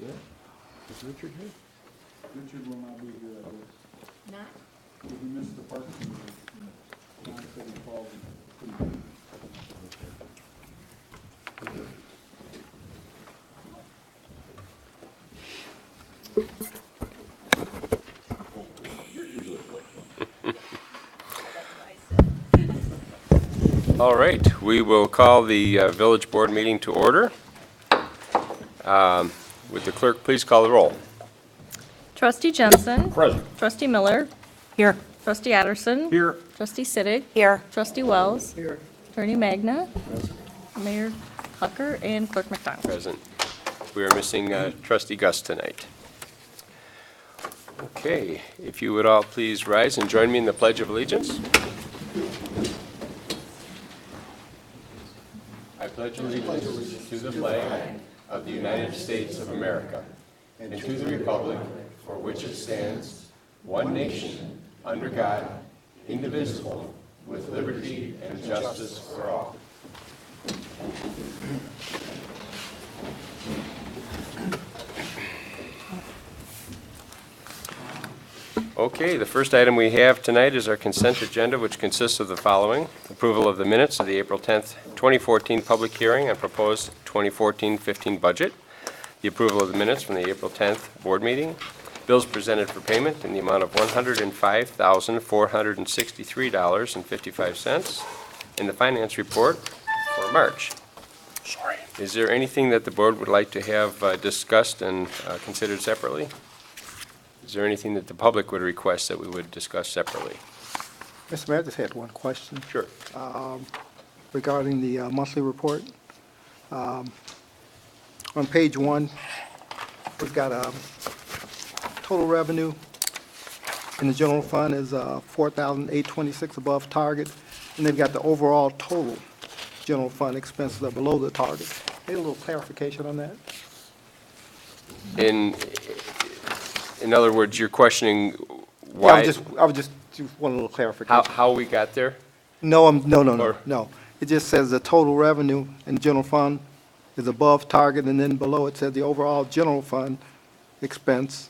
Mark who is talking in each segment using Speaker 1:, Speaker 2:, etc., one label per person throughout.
Speaker 1: Yeah. Is Richard here?
Speaker 2: Richard will not be here, I guess.
Speaker 3: Not?
Speaker 2: Did he miss the parking meeting? John said he called and couldn't.
Speaker 1: All right, we will call the village board meeting to order. Would the clerk please call the roll?
Speaker 3: Trustee Jensen.
Speaker 1: Present.
Speaker 3: Trustee Miller.
Speaker 4: Here.
Speaker 3: Trustee Addison.
Speaker 1: Here.
Speaker 3: Trustee Siddick.
Speaker 4: Here.
Speaker 3: Trustee Wells.
Speaker 2: Here.
Speaker 3: Attorney Magna. Mayor Hucker and Clerk McDonald.
Speaker 1: Present. We are missing trustee Gus tonight. Okay, if you would all please rise and join me in the Pledge of Allegiance. I pledge allegiance to the flag of the United States of America and to the republic for which it stands, one nation, under God, indivisible, with liberty and justice for all. Okay, the first item we have tonight is our consent agenda, which consists of the following: approval of the minutes of the April 10th, 2014 public hearing on proposed 2014-15 budget, the approval of the minutes from the April 10th board meeting, bills presented for payment in the amount of $105,463.55, and the finance report for March. Sorry. Is there anything that the board would like to have discussed and considered separately? Is there anything that the public would request that we would discuss separately?
Speaker 5: Mr. Mayor, I just had one question
Speaker 1: Sure.
Speaker 5: regarding the monthly report. On page 1, we've got total revenue in the general fund is $4,826 above target, and they've got the overall total general fund expenses are below the target. Need a little clarification on that?
Speaker 1: In other words, you're questioning
Speaker 5: Yeah,
Speaker 1: why,
Speaker 5: I was just want a little clarification.
Speaker 1: how we got there?
Speaker 5: No,
Speaker 1: Or-
Speaker 5: no. It just says the total revenue in the general fund is above target, and then below it says the overall general fund expense.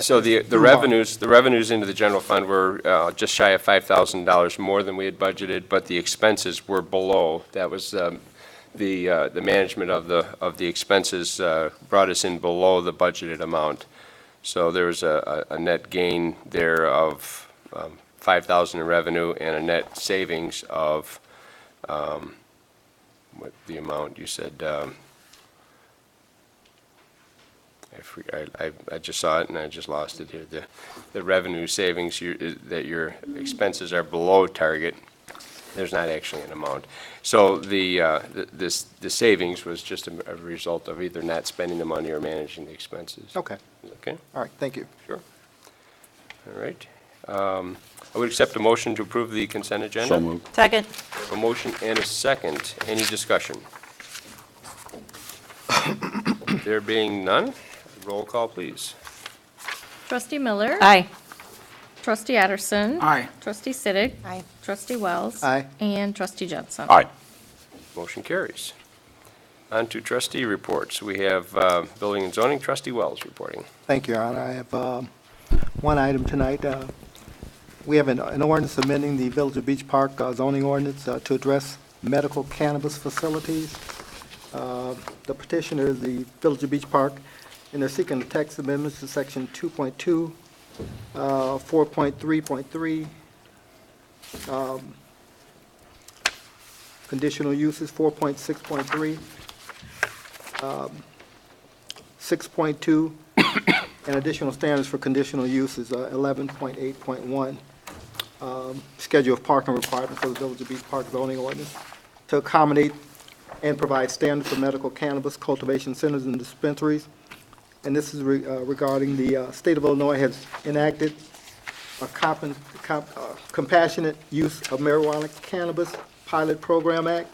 Speaker 1: So the revenues into the general fund were just shy of $5,000 more than we had budgeted, but the expenses were below. That was the management of the expenses brought us in below the budgeted amount. So there was a net gain there of $5,000 in revenue and a net savings of, what the amount you said, I just saw it and I just lost it here. The revenue savings, that your expenses are below target, there's not actually an amount. So the savings was just a result of either not spending the money or managing the expenses.
Speaker 5: Okay,
Speaker 1: Okay,
Speaker 5: all right, thank you.
Speaker 1: sure. All right. I would accept a motion to approve the consent agenda.
Speaker 4: So moved. Second.
Speaker 1: A motion and a second. Any discussion? There being none, roll call, please.
Speaker 3: Trustee Miller.
Speaker 4: Aye.
Speaker 3: Trustee Addison.
Speaker 2: Aye.
Speaker 3: Trustee Siddick.
Speaker 4: Aye.
Speaker 3: Trustee Wells.
Speaker 5: Aye.
Speaker 3: And Trustee Jensen.
Speaker 4: Aye.
Speaker 1: Motion carries. On to trustee reports. We have Building and Zoning, Trustee Wells reporting.
Speaker 5: Thank you, Your Honor. I have one item tonight. We have an ordinance amending the Village of Beach Park zoning ordinance to address medical cannabis facilities. The petitioner is the Village of Beach Park, and they're seeking text amendments to Section 2.2, 4.3.3, conditional uses 4.6.3, 6.2, and additional standards for conditional uses 11.8.1, schedule of parking requirements for the Village of Beach Park zoning ordinance to accommodate and provide standards for medical cannabis cultivation centers and dispensaries. And this is regarding the state of Illinois has enacted a Compassionate Use of Marijuana Cannabis Pilot Program Act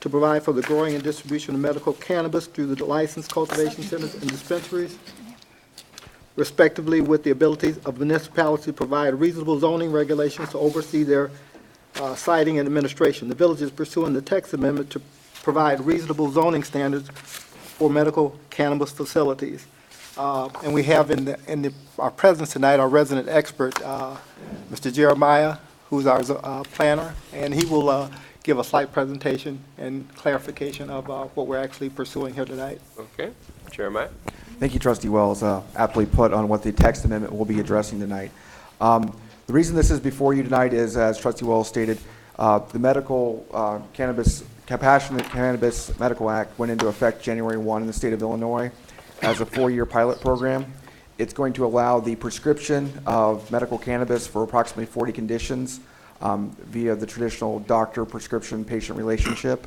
Speaker 5: to provide for the growing and distribution of medical cannabis through the licensed cultivation centers and dispensaries, respectively, with the ability of municipalities to provide reasonable zoning regulations to oversee their siting and administration. The village is pursuing the text amendment to provide reasonable zoning standards for medical cannabis facilities. And we have our presence tonight, our resident expert, Mr. Jeremiah, who's our planner, and he will give a slight presentation and clarification of what we're actually pursuing here tonight.
Speaker 1: Okay, Jeremiah?
Speaker 4: Thank you, Trustee Wells. Aptly put on what the text amendment will be addressing tonight. The reason this is before you tonight is, as Trustee Wells stated, the medical Compassionate Cannabis Medical Act went into effect January 1 in the state of Illinois as a 4-year pilot program. It's going to allow the prescription of medical cannabis for approximately 40 conditions via the traditional doctor prescription patient relationship.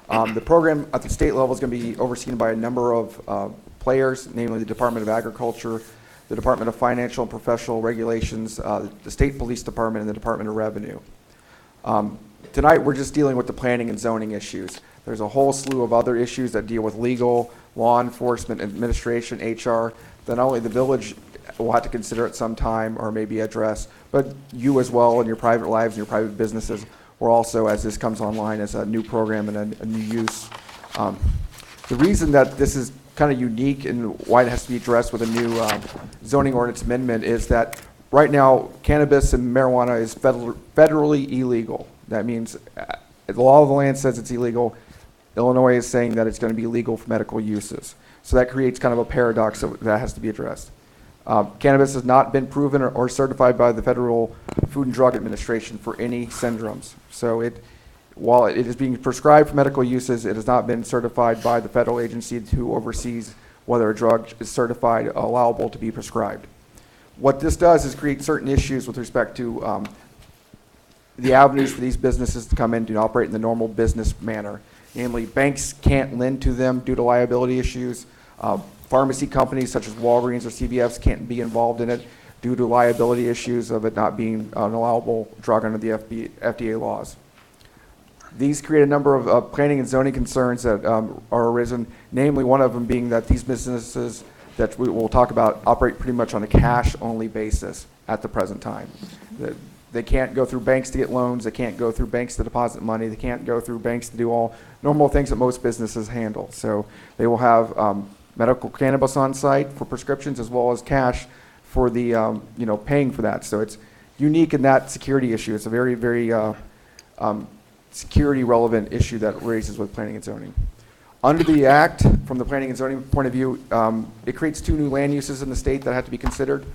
Speaker 4: The program at the state level is going to be overseen by a number of players, namely the Department of Agriculture, the Department of Financial and Professional Regulations, the State Police Department, and the Department of Revenue. Tonight, we're just dealing with the planning and zoning issues. There's a whole slew of other issues that deal with legal, law enforcement, administration, HR, that not only the village will have to consider at some time or maybe address, but you as well in your private lives and your private businesses, or also as this comes online as a new program and a new use. The reason that this is kind of unique and why it has to be addressed with a new zoning ordinance amendment is that right now, cannabis and marijuana is federally illegal. That means the law of the land says it's illegal. Illinois is saying that it's going to be legal for medical uses. So that creates kind of a paradox that has to be addressed. Cannabis has not been proven or certified by the Federal Food and Drug Administration for any syndromes. So while it is being prescribed for medical uses, it has not been certified by the federal agency who oversees whether a drug is certified allowable to be prescribed. What this does is create certain issues with respect to the avenues for these businesses to come in to operate in the normal business manner. Namely, banks can't lend to them due to liability issues. Pharmacy companies such as Walgreens or CVS can't be involved in it due to liability issues of it not being an allowable drug under the FDA laws. These create a number of planning and zoning concerns that are arisen, namely one of them being that these businesses that we will talk about operate pretty much on a cash-only basis at the present time. They can't go through banks to get loans. They can't go through banks to deposit money. They can't go through banks to do all normal things that most businesses handle. So they will have medical cannabis on site for prescriptions as well as cash for the paying for that. So it's unique in that security issue. It's a very, very security relevant issue that raises with planning and zoning. Under the act, from the planning and zoning point of view, it creates 2 new land uses in the state that have to be considered.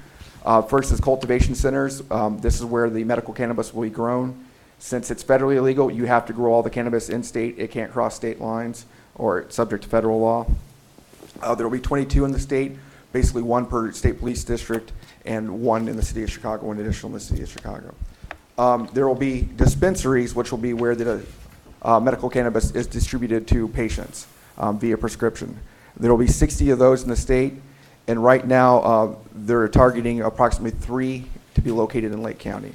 Speaker 4: First is cultivation centers. This is where the medical cannabis will be grown. Since it's federally illegal, you have to grow all the cannabis in state. It can't cross state lines or it's subject to federal law. There will be 22 in the state, basically 1 per state police district and 1 in the city of Chicago, 1 additional in the city of Chicago. There will be dispensaries, which will be where the medical cannabis is distributed to patients via prescription. There will be 60 of those in the state. And right now, they're targeting approximately 3 to be located in Lake County.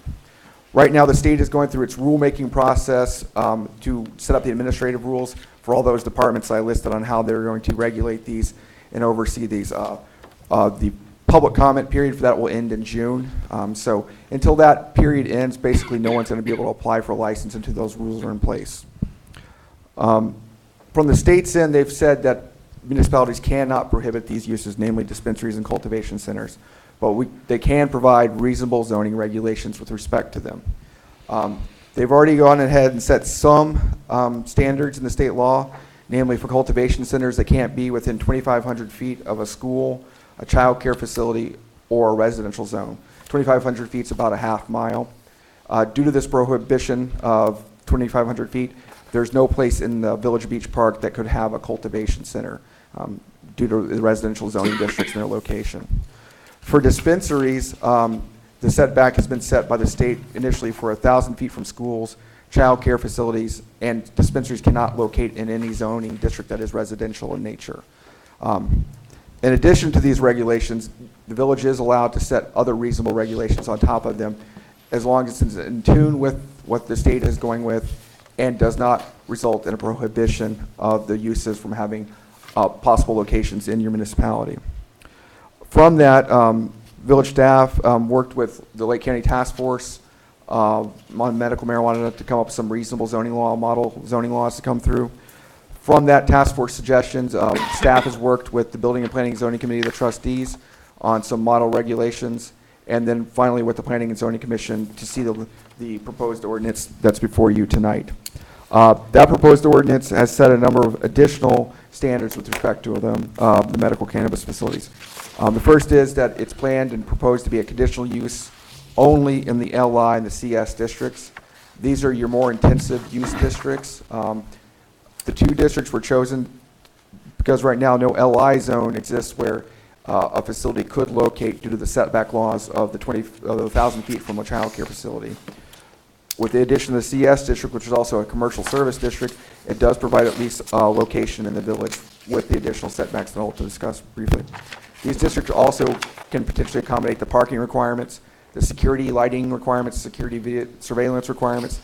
Speaker 4: Right now, the state is going through its rulemaking process to set up the administrative rules for all those departments I listed on how they're going to regulate these and oversee these. The public comment period for that will end in June. So until that period ends, basically no one's going to be able to apply for a license until those rules are in place. From the state's end, they've said that municipalities cannot prohibit these uses, namely dispensaries and cultivation centers, but they can provide reasonable zoning regulations with respect to them. They've already gone ahead and set some standards in the state law, namely for cultivation centers that can't be within 2,500 feet of a school, a child care facility, or a residential zone. 2,500 feet is about a half mile. Due to this prohibition of 2,500 feet, there's no place in the Village Beach Park that could have a cultivation center due to the residential zoning districts and their location. For dispensaries, the setback has been set by the state initially for 1,000 feet from schools, child care facilities, and dispensaries cannot locate in any zoning district that is residential in nature. In addition to these regulations, the village is allowed to set other reasonable regulations on top of them as long as it's in tune with what the state is going with and does not result in a prohibition of the uses from having possible locations in your municipality. From that, village staff worked with the Lake County Task Force on medical marijuana to come up with some reasonable zoning laws to come through. From that task force suggestions, staff has worked with the Building and Planning and Zoning Committee of the trustees on some model regulations, and then finally with the Planning and Zoning Commission to see the proposed ordinance that's before you tonight. That proposed ordinance has set a number of additional standards with respect to the medical cannabis facilities. The first is that it's planned and proposed to be a conditional use only in the LI and the CS districts. These are your more intensive use districts. The two districts were chosen because right now no LI zone exists where a facility could locate due to the setback laws of the 1,000 feet from a child care facility. With the addition of the CS district, which is also a commercial service district, it does provide at least a location in the village with the additional setbacks that I'll discuss briefly. These districts also can potentially accommodate the parking requirements, the security lighting requirements, security surveillance requirements,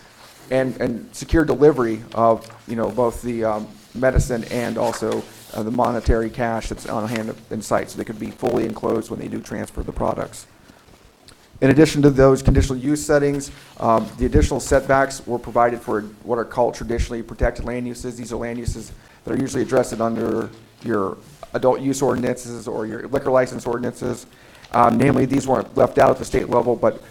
Speaker 4: and secure delivery of, both the medicine and also the monetary cash that's on hand in site, so they could be fully enclosed when they do transfer the products. In addition to those conditional use settings, the additional setbacks were provided for what are called traditionally protected land uses. These are land uses that are usually addressed under your adult use ordinances or your liquor license ordinances. Namely, these weren't left out at the state level, but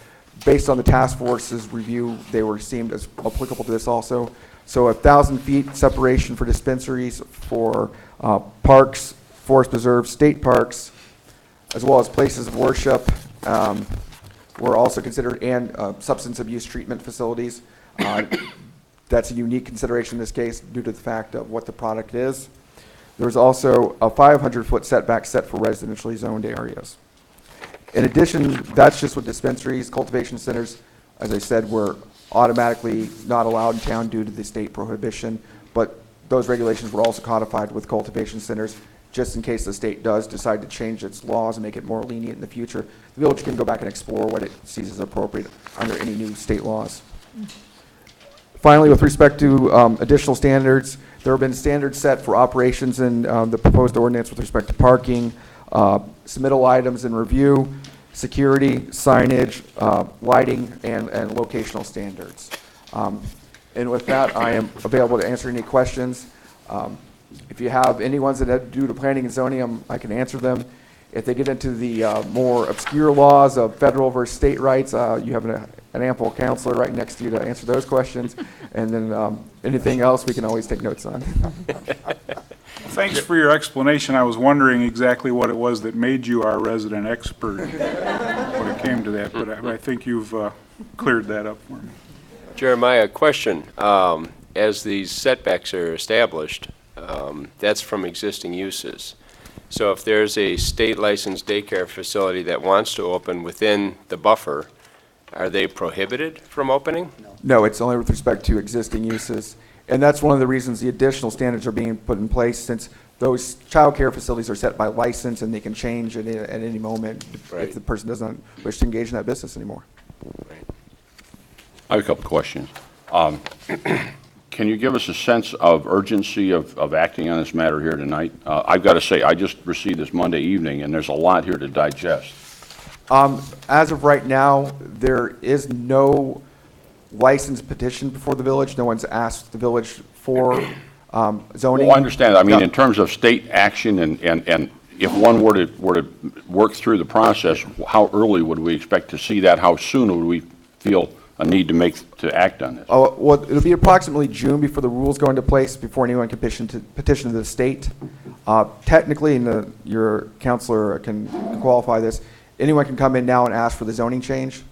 Speaker 4: based on the task force's review, they were deemed as applicable to this also. So 1,000 feet separation for dispensaries, for parks, forest preserves, state parks, as well as places of worship, were also considered, and substance abuse treatment facilities. That's a unique consideration in this case due to the fact of what the product is. There was also a 500-foot setback set for residentially zoned areas. In addition, that's just with dispensaries. Cultivation centers, as I said, were automatically not allowed in town due to the state prohibition, but those regulations were also codified with cultivation centers just in case the state does decide to change its laws and make it more lenient in the future. The village can go back and explore what it sees as appropriate under any new state laws. Finally, with respect to additional standards, there have been standards set for operations in the proposed ordinance with respect to parking, submittal items and review, security, signage, lighting, and locational standards. And with that, I am available to answer any questions. If you have any ones that have to do to planning and zoning, I can answer them. If they get into the more obscure laws of federal versus state rights, you have an ample counselor right next to you to answer those questions. And then anything else, we can always take notes on.
Speaker 6: Thanks for your explanation. I was wondering exactly what it was that made you our resident expert when it came to that, but I think you've cleared that up for me.
Speaker 1: Jeremiah, question. As these setbacks are established, that's from existing uses. So if there's a state licensed daycare facility that wants to open within the buffer, are they prohibited from opening?
Speaker 4: No, it's only with respect to existing uses. And that's one of the reasons the additional standards are being put in place, since those child care facilities are set by license and they can change at any moment
Speaker 1: Right.
Speaker 4: if the person doesn't wish to engage in that business anymore.
Speaker 7: I have a couple of questions. Can you give us a sense of urgency of acting on this matter here tonight? I've got to say, I just received this Monday evening, and there's a lot here to digest.
Speaker 4: As of right now, there is no licensed petition before the village. No one's asked the village for zoning.
Speaker 7: Well, I understand. I mean,
Speaker 4: No.
Speaker 7: in terms of state action, and if one were to work through the process, how early would we expect to see that? How soon would we feel a need to act on this?
Speaker 4: Oh, well, it'll be approximately June before the rules go into place, before anyone can petition to the state. Technically, and your counselor can qualify this, anyone can come in now and ask for the zoning change.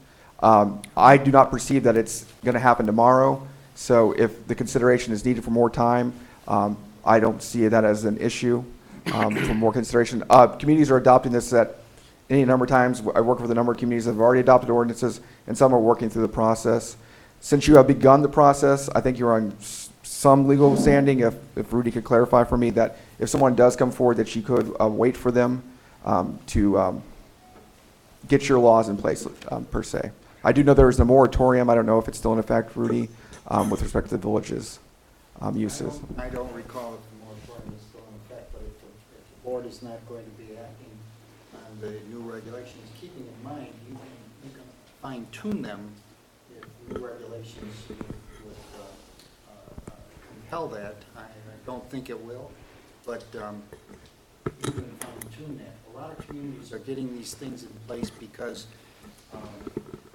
Speaker 4: I do not perceive that it's going to happen tomorrow, so if the consideration is needed for more time, I don't see that as an issue for more consideration. Communities are adopting this at any number of times. I work with a number of communities that have already adopted ordinances, and some are working through the process. Since you have begun the process, I think you're on some legal standing, if Rudy could clarify for me, that if someone does come forward, that you could wait for them to get your laws in place, per se. I do know there is a moratorium. I don't know if it's still in effect, Rudy, with respect to the village's uses.
Speaker 8: I don't recall if the moratorium is still in effect, but if the board is not going to be acting on the new regulations, keeping in mind, you can fine tune them if new regulations with compel that. I don't think it will, but you can fine-tune that. A lot of communities are getting these things in place because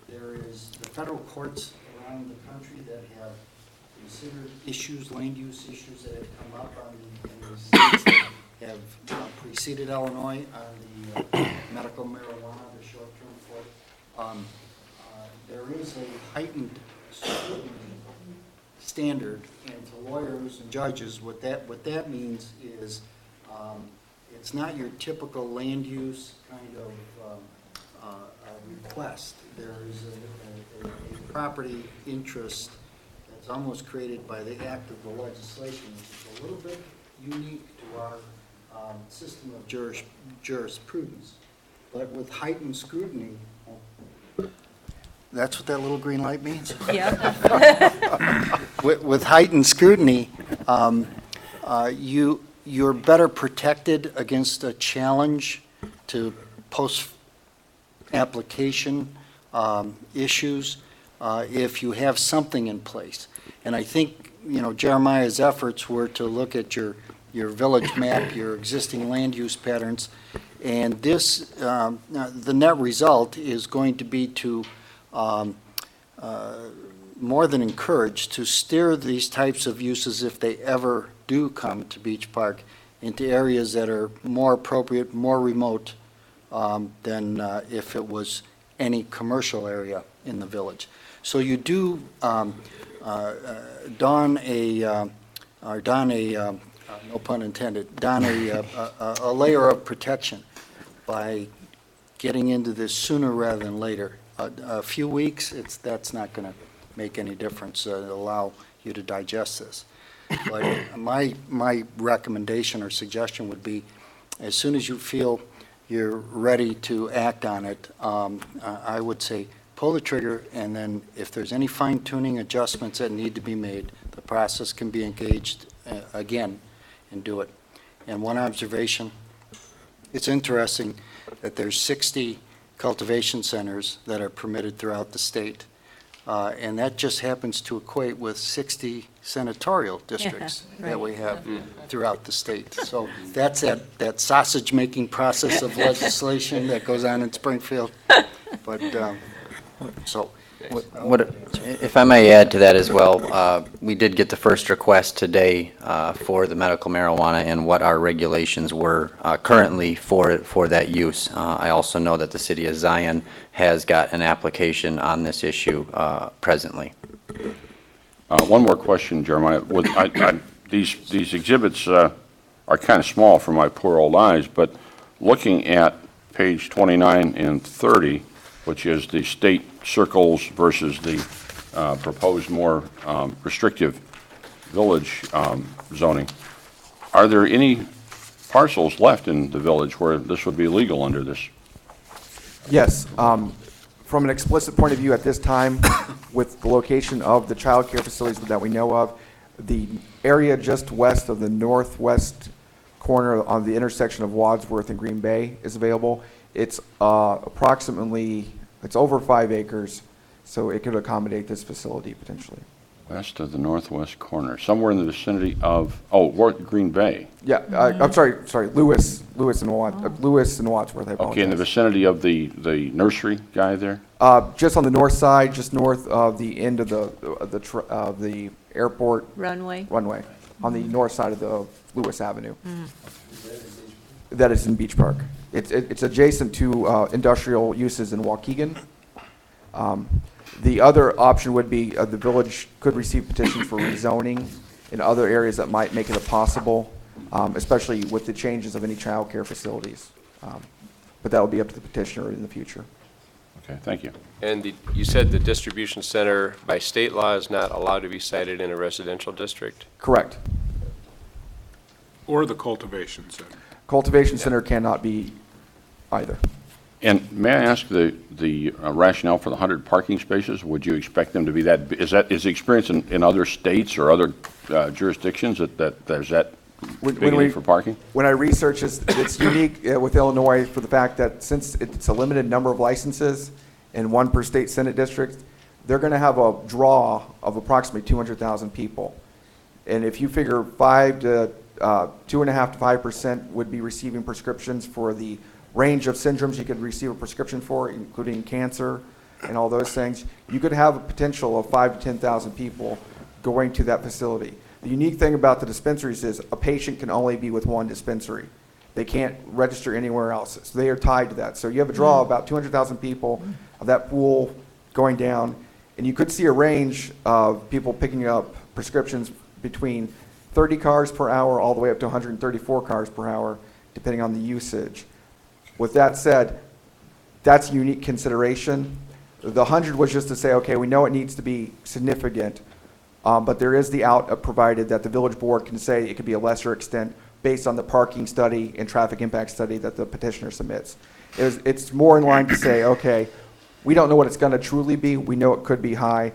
Speaker 8: there is the federal courts around the country that have considered issues, land use issues that have come up in the states that have preceded Illinois on the medical marijuana, the short-term court. There is a heightened scrutiny standard, and to lawyers and judges, what that means is it's not your typical land use kind of request. There is a property interest that's almost created by the act of the legislation, which is a little bit unique to our system of jurisprudence. But with heightened scrutiny, that's what that little green light means?
Speaker 3: Yeah.
Speaker 8: With heightened scrutiny, you're better protected against a challenge to post-application issues if you have something in place. And I think, Jeremiah's efforts were to look at your village map, your existing land use patterns, and this, the net result is going to be to more than encourage, to steer these types of uses, if they ever do come to Beach Park, into areas that are more appropriate, more remote than if it was any commercial area in the village. So you do don a, no pun intended, don a layer of protection by getting into this sooner rather than later. A few weeks, that's not going to make any difference. It'll allow you to digest this. But my recommendation or suggestion would be, as soon as you feel you're ready to act on it, I would say pull the trigger, and then if there's any fine-tuning adjustments that need to be made, the process can be engaged again and do it. And one observation, it's interesting that there's 60 cultivation centers that are permitted throughout the state. And that just happens to equate with 60 senatorial districts that we have throughout the state. So that's that sausage-making process of legislation that goes on in Springfield. But, so.
Speaker 9: If I may add to that as well, we did get the first request today for the medical marijuana and what our regulations were currently for that use. I also know that the city of Zion has got an application on this issue presently.
Speaker 7: One more question, Jeremiah. These exhibits are kind of small for my poor old eyes, but looking at page 29 and 30, which is the state circles versus the proposed more restrictive village zoning, are there any parcels left in the village where this would be legal under this?
Speaker 4: Yes. From an explicit point of view at this time, with the location of the child care facilities that we know of, the area just west of the northwest corner on the intersection of Wadsworth and Green Bay is available. It's approximately, it's over 5 acres, so it could accommodate this facility potentially.
Speaker 7: West of the northwest corner, somewhere in the vicinity of, Green Bay.
Speaker 4: Yeah, I'm sorry, Lewis and Wadsworth, I apologize.
Speaker 7: Okay, in the vicinity of the nursery guy there?
Speaker 4: Just on the north side, just north of the end of the airport
Speaker 3: Runway.
Speaker 4: on the north side of the Lewis Avenue. That is in Beach Park. It's adjacent to industrial uses in Waukegan. The other option would be the village could receive petitions for rezoning in other areas that might make it possible, especially with the changes of any child care facilities. But that will be up to the petitioner in the future.
Speaker 7: Okay, thank you.
Speaker 1: And you said the distribution center by state law is not allowed to be sited in a residential district?
Speaker 4: Correct.
Speaker 6: Or the cultivation center.
Speaker 4: Cultivation center cannot be either.
Speaker 7: And may I ask the rationale for the 100 parking spaces? Would you expect them to be that, is the experience in other states or other jurisdictions that there's that big a need for parking?
Speaker 4: When I research this, it's unique with Illinois for the fact that since it's a limited number of licenses and one per state senate district, they're going to have a draw of approximately 200,000 people. And if you figure 2.5% to 5% would be receiving prescriptions for the range of syndromes you could receive a prescription for, including cancer and all those things, you could have a potential of 5,000 to 10,000 people going to that facility. The unique thing about the dispensaries is a patient can only be with one dispensary. They can't register anywhere else, so they are tied to that. So you have a draw of about 200,000 people of that pool going down, and you could see a range of people picking up prescriptions between 30 cars per hour all the way up to 134 cars per hour, depending on the usage. With that said, that's a unique consideration. The 100 was just to say, okay, we know it needs to be significant, but there is the out provided that the village board can say it could be a lesser extent based on the parking study and traffic impact study that the petitioner submits. It's more in line to say, okay, we don't know what it's going to truly be. We know it could be high.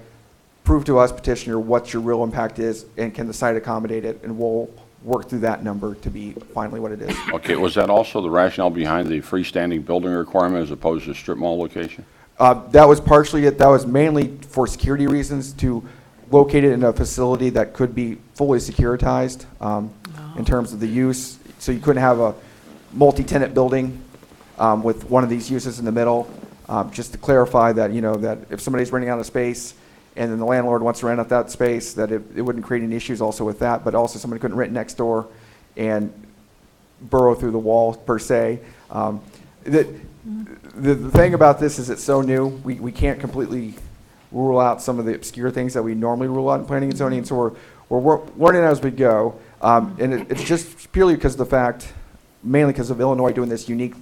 Speaker 4: Prove to us, petitioner, what your real impact is, and can the site accommodate it, and we'll work through that number to be finally what it is.
Speaker 7: Okay, was that also the rationale behind the freestanding building requirement as opposed to strip mall location?
Speaker 4: That was partially it. That was mainly for security reasons, to locate it in a facility that could be fully securitized in terms of the use. So you couldn't have a multi-tenant building with one of these uses in the middle. Just to clarify that, that if somebody's renting out a space and then the landlord wants to rent out that space, that it wouldn't create any issues also with that, but also somebody couldn't rent next door and burrow through the wall per se. The thing about this is it's so new, we can't completely rule out some of the obscure things that we normally rule out in planning and zoning, so we're learning as we go. And it's just purely because of the fact, mainly because of Illinois doing this unique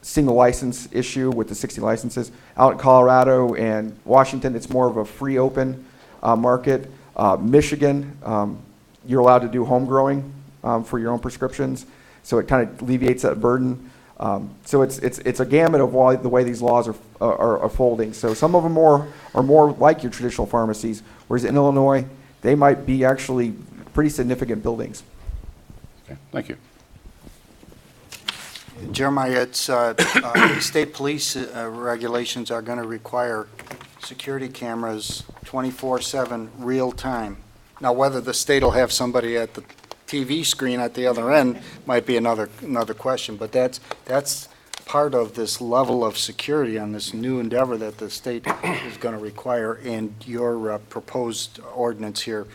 Speaker 4: single license issue with the 60 licenses. Out in Colorado and Washington, it's more of a free open market. Michigan, you're allowed to do home growing for your own prescriptions, so it kind of alleviates that burden. So it's a gamut of the way these laws are folding. So some of them are more like your traditional pharmacies, whereas in Illinois, they might be actually pretty significant buildings.
Speaker 7: Okay, thank you.
Speaker 8: Jeremiah, it's, state police regulations are going to require security cameras 24/7, real time. Now, whether the state will have somebody at the TV screen at the other end might be another question, but that's part of this level of security on this new endeavor that the state is going to require, and your proposed ordinance here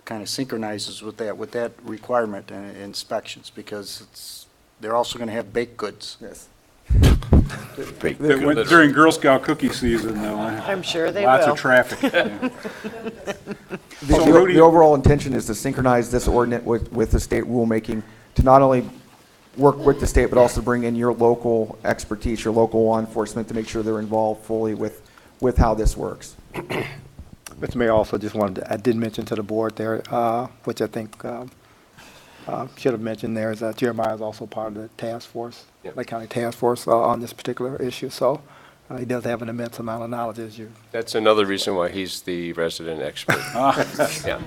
Speaker 8: kind of synchronizes with that requirement and inspections, because they're also going to have baked goods.
Speaker 4: Yes.
Speaker 7: Baked
Speaker 6: That went
Speaker 7: goods.
Speaker 6: during Girl Scout cookie season, though.
Speaker 3: I'm sure they
Speaker 6: Lots
Speaker 3: will.
Speaker 6: of traffic. Yeah.
Speaker 4: The
Speaker 6: Rudy-
Speaker 4: overall intention is to synchronize this ordinance with the state rulemaking, to not only work with the state, but also bring in your local expertise, your local law enforcement, to make sure they're involved fully with how this works.
Speaker 5: Mr. Mayor, also just I did mention to the board there, which I think should have mentioned there, is that Jeremiah is also part of the task force,
Speaker 1: Yep.
Speaker 5: Lake County Task Force on this particular issue. So he does have an immense amount of knowledge, as you.
Speaker 1: That's another reason why he's the resident expert. Yeah.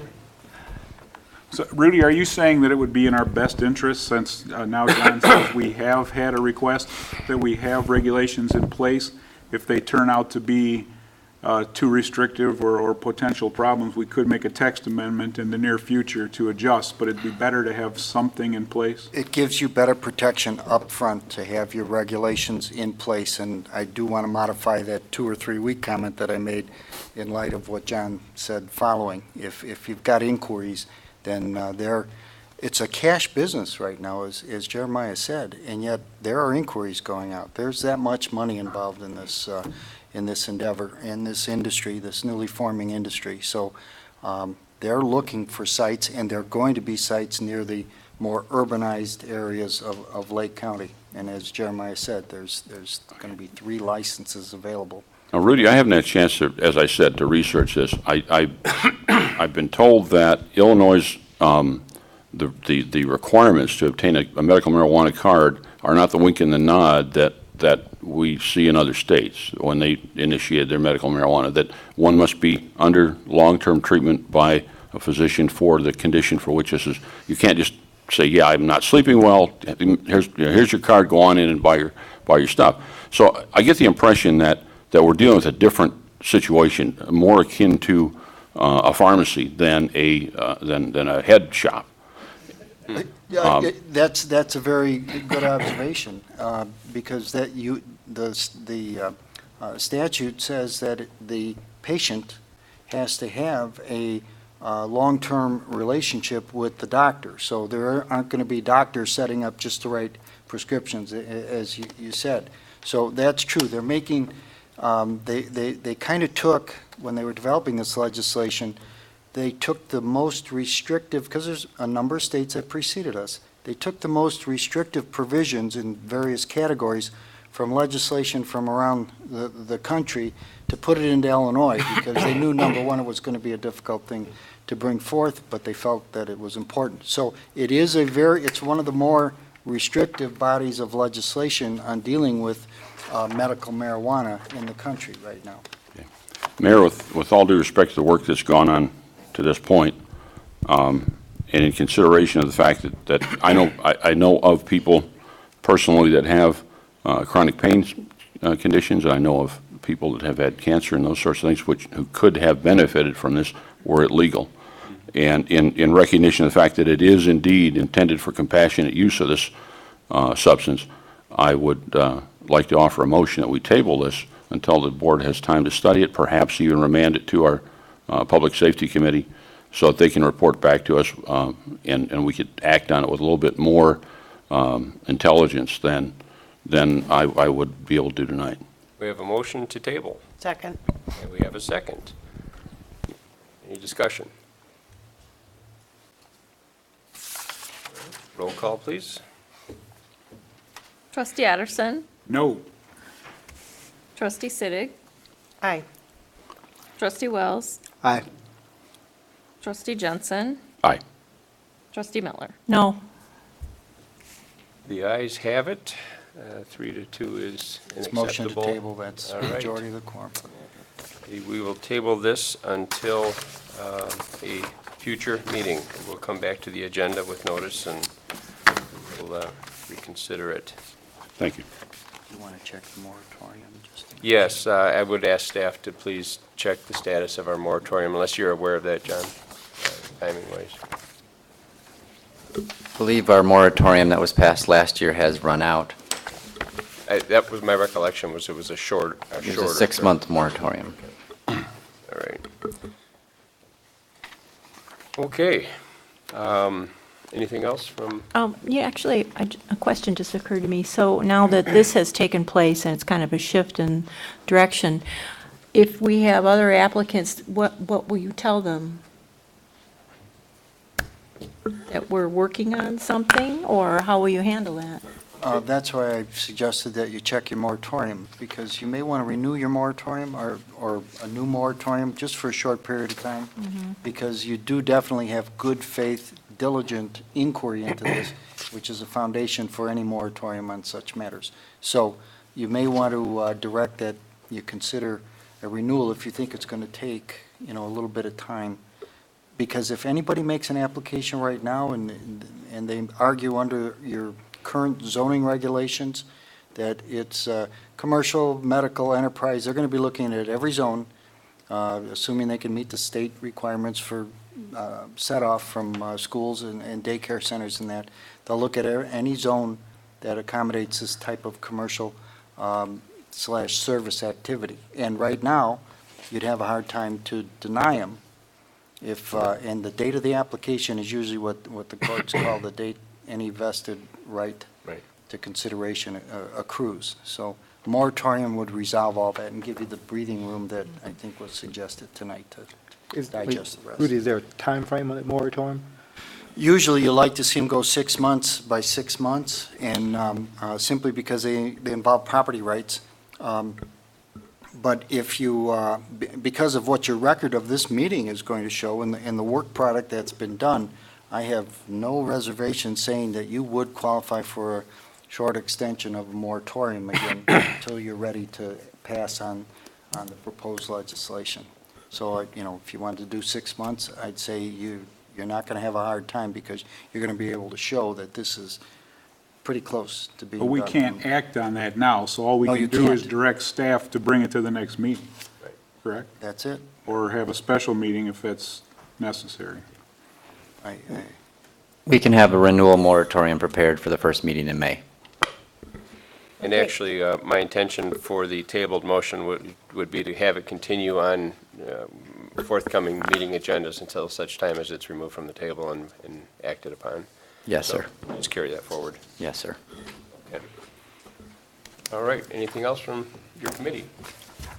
Speaker 6: So Rudy, are you saying that it would be in our best interest, since now John says we have had a request, that we have regulations in place? If they turn out to be too restrictive or potential problems, we could make a text amendment in the near future to adjust, but it'd be better to have something in place?
Speaker 8: It gives you better protection up front to have your regulations in place, and I do want to modify that 2 or 3 week comment that I made in light of what John said following. If you've got inquiries, then it's a cash business right now, as Jeremiah said, and yet there are inquiries going out. There's that much money involved in this endeavor, in this industry, this newly forming industry. So they're looking for sites, and they're going to be sites near the more urbanized areas of Lake County. And as Jeremiah said, there's going to be 3 licenses available.
Speaker 7: Now, Rudy, I haven't had a chance to, as I said, to research this. I've been told that Illinois' the requirements to obtain a medical marijuana card are not the wink and the nod that we see in other states when they initiated their medical marijuana, that one must be under long-term treatment by a physician for the condition for which this is. You can't just say, yeah, I'm not sleeping well, here's your card, go on in and buy your stuff. So I get the impression that we're dealing with a different situation, more akin to a pharmacy than than a head shop.
Speaker 8: Yeah, that's a very good observation, because the statute says that the patient has to have a long-term relationship with the doctor. So there aren't going to be doctors setting up just to write prescriptions, as you said. So that's true. They're making, they kind of took, when they were developing this legislation, they took the most restrictive, because there's a number of states that preceded us, they took the most restrictive provisions in various categories from legislation from around the country to put it into Illinois, because they knew, number one, it was going to be a difficult thing to bring forth, but they felt that it was important. So it is it's one of the more restrictive bodies of legislation on dealing with medical marijuana in the country right now.
Speaker 7: Mayor, with all due respect to the work that's gone on to this point, and in consideration of the fact that I know of people personally that have chronic pain conditions, and I know of people that have had cancer and those sorts of things who could have benefited from this were it legal. And in recognition of the fact that it is indeed intended for compassionate use of this substance, I would like to offer a motion that we table this until the board has time to study it, perhaps even remand it to our Public Safety Committee so that they can report back to us, and we could act on it with a little bit more intelligence than I would be able to do tonight.
Speaker 1: We have a motion to table,
Speaker 3: Second.
Speaker 1: and we have a second. Any discussion? Roll call, please.
Speaker 3: Trustee Addison.
Speaker 6: No.
Speaker 3: Trustee Siddick.
Speaker 10: Aye.
Speaker 3: Trustee Wells.
Speaker 5: Aye.
Speaker 3: Trustee Jensen.
Speaker 7: Aye.
Speaker 3: Trustee Miller.
Speaker 10: No.
Speaker 1: The ayes have it. 3 to 2 is
Speaker 8: It's motion to
Speaker 1: unacceptable.
Speaker 8: table, that's
Speaker 1: All
Speaker 8: the
Speaker 1: right.
Speaker 8: majority of the quorum.
Speaker 1: We will table this until a future meeting. We'll come back to the agenda with notice, and we'll reconsider it.
Speaker 7: Thank you.
Speaker 8: You want to check the moratorium?
Speaker 1: Yes, I would ask staff to please check the status of our moratorium, unless you're aware of that, John, timing-wise.
Speaker 9: I believe our moratorium that was passed last year has run out.
Speaker 1: That was my recollection, was it was a shorter.
Speaker 9: It's a 6-month moratorium.
Speaker 1: All right. Okay. Anything else from,
Speaker 10: Yeah, actually, a question just occurred to me. So now that this has taken place and it's kind of a shift in direction, if we have other applicants, what will you tell them? That we're working on something, or how will you handle that?
Speaker 8: That's why I suggested that you check your moratorium, because you may want to renew your moratorium or a new moratorium just for a short period of time, because you do definitely have good faith, diligent inquiry into this, which is a foundation for any moratorium on such matters. So you may want to direct that you consider a renewal if you think it's going to take, a little bit of time. Because if anybody makes an application right now and they argue under your current zoning regulations that it's commercial, medical, enterprise, they're going to be looking at every zone, assuming they can meet the state requirements for set off from schools and daycare centers and that. They'll look at any zone that accommodates this type of commercial / service activity. And right now, you'd have a hard time to deny them if, and the date of the application is usually what the courts call the date any vested right to consideration accrues. So moratorium would resolve all that and give you the breathing room that I think was suggested tonight to digest the rest.
Speaker 5: Rudy, is there a time frame on that moratorium?
Speaker 8: Usually, you like to see them go 6 months by 6 months, and simply because they involve property rights. But if you, because of what your record of this meeting is going to show and the work product that's been done, I have no reservation saying that you would qualify for a short extension of a moratorium again until you're ready to pass on the proposed legislation. So, if you wanted to do 6 months, I'd say you're not going to have a hard time because you're going to be able to show that this is pretty close to being
Speaker 6: But we
Speaker 8: done.
Speaker 6: can't act on that now, so all we
Speaker 8: No,
Speaker 6: can
Speaker 8: you
Speaker 6: do is
Speaker 8: can't.
Speaker 6: direct staff to bring it to the next meeting. Correct?
Speaker 8: That's it.
Speaker 6: or have a special meeting if that's necessary.
Speaker 9: We can have a renewal moratorium prepared for the first meeting in May.
Speaker 1: And actually, my intention for the tabled motion would be to have it continue on forthcoming meeting agendas until such time as it's removed from the table and acted upon.
Speaker 9: Yes,
Speaker 1: So
Speaker 9: sir.
Speaker 1: just carry that forward.
Speaker 9: Yes, sir.
Speaker 1: Okay. All right, anything else from your committee?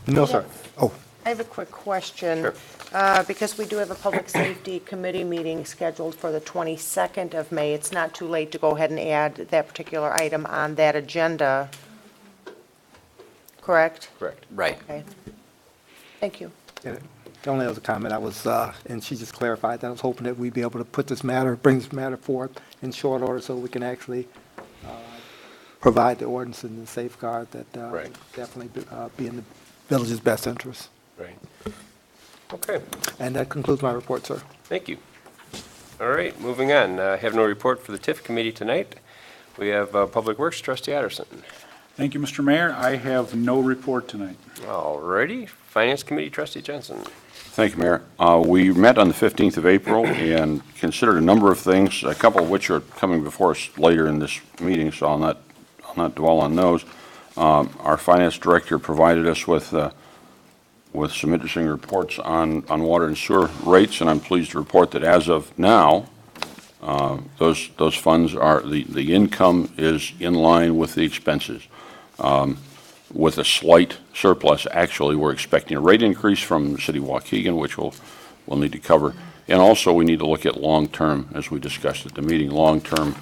Speaker 5: No, sir. Oh,
Speaker 11: I have a quick question.
Speaker 1: Sure.
Speaker 11: Because we do have a Public Safety Committee meeting scheduled for the 22nd of May, it's not too late to go ahead and add that particular item on that agenda, correct?
Speaker 1: Correct.
Speaker 9: Right.
Speaker 11: Okay. Thank you.
Speaker 5: yeah, the only other comment I was, and she just clarified that I was hoping that we'd be able to put this matter, bring this matter forth in short order so we can actually provide the ordinance and the safeguard that
Speaker 1: Right.
Speaker 5: definitely be in the village's best interest.
Speaker 1: Right. Okay,
Speaker 5: And that concludes my report, sir.
Speaker 1: thank you. All right, moving on. I have no report for the TIF committee tonight. We have Public Works, Trustee Addison.
Speaker 6: Thank you, Mr. Mayor. I have no report tonight.
Speaker 1: All righty, Finance Committee, Trustee Jensen.
Speaker 7: Thank you, Mayor. We met on the 15th of April and considered a number of things, a couple of which are coming before us later in this meeting, so I'll not dwell on those. Our finance director provided us with some interesting reports on water and sewer rates, and I'm pleased to report that as of now, those funds are, the income is in line with the expenses. With a slight surplus, actually, we're expecting a rate increase from the city of Waukegan, which we'll need to cover. And also, we need to look at long-term, as we discussed at the meeting, long-term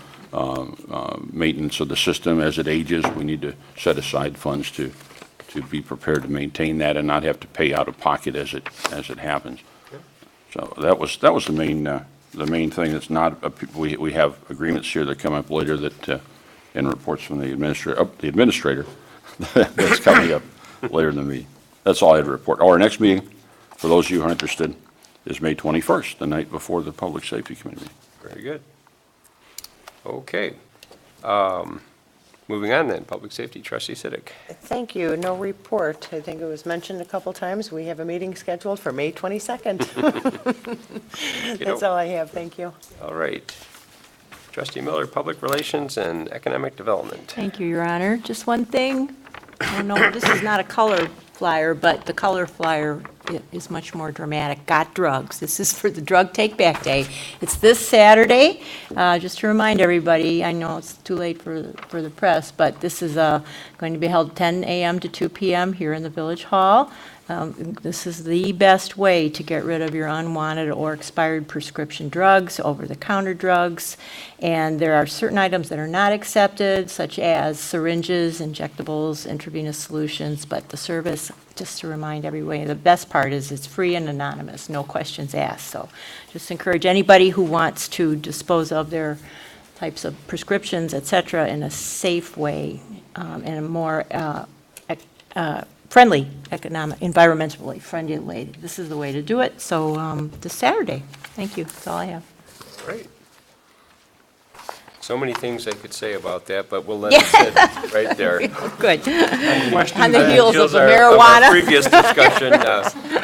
Speaker 7: maintenance of the system as it ages. We need to set aside funds to be prepared to maintain that and not have to pay out of pocket as it happens. So that was the main thing. That's not we have agreements here that come up later that and reports from the administrator that's coming up later in the meeting. That's all I had to report. Our next meeting, for those of you who are interested, is May 21st, the night before the Public Safety Committee meeting.
Speaker 1: Very good. Okay. Moving on then, Public Safety, Trustee Siddick.
Speaker 11: Thank you. No report. I think it was mentioned a couple times. We have a meeting scheduled for May 22nd. That's all I have. Thank you.
Speaker 1: All right. Trustee Miller, Public Relations and Economic Development.
Speaker 10: Thank you, Your Honor. Just one thing. I know this is not a color flyer, but the color flyer is much more dramatic. Got drugs. This is for the Drug Take Back Day. It's this Saturday. Just to remind everybody, I know it's too late for the press, but this is going to be held 10 a.m. to 2 p.m. here in the Village Hall. This is the best way to get rid of your unwanted or expired prescription drugs, over-the-counter drugs, and there are certain items that are not accepted, such as syringes, injectables, intravenous solutions, but the service, just to remind everybody, the best part is it's free and anonymous, no questions asked. So just encourage anybody who wants to dispose of their types of prescriptions, et cetera, in a safe way, in a more friendly, environmentally friendly way. This is the way to do it. So this Saturday. Thank you. That's all I have.
Speaker 1: Great. So many things I could say about that, but we'll let it sit right there.
Speaker 10: Good.
Speaker 6: Questions
Speaker 10: On the
Speaker 6: asked?
Speaker 10: heels of the
Speaker 1: Our
Speaker 10: marijuana.
Speaker 1: previous discussion,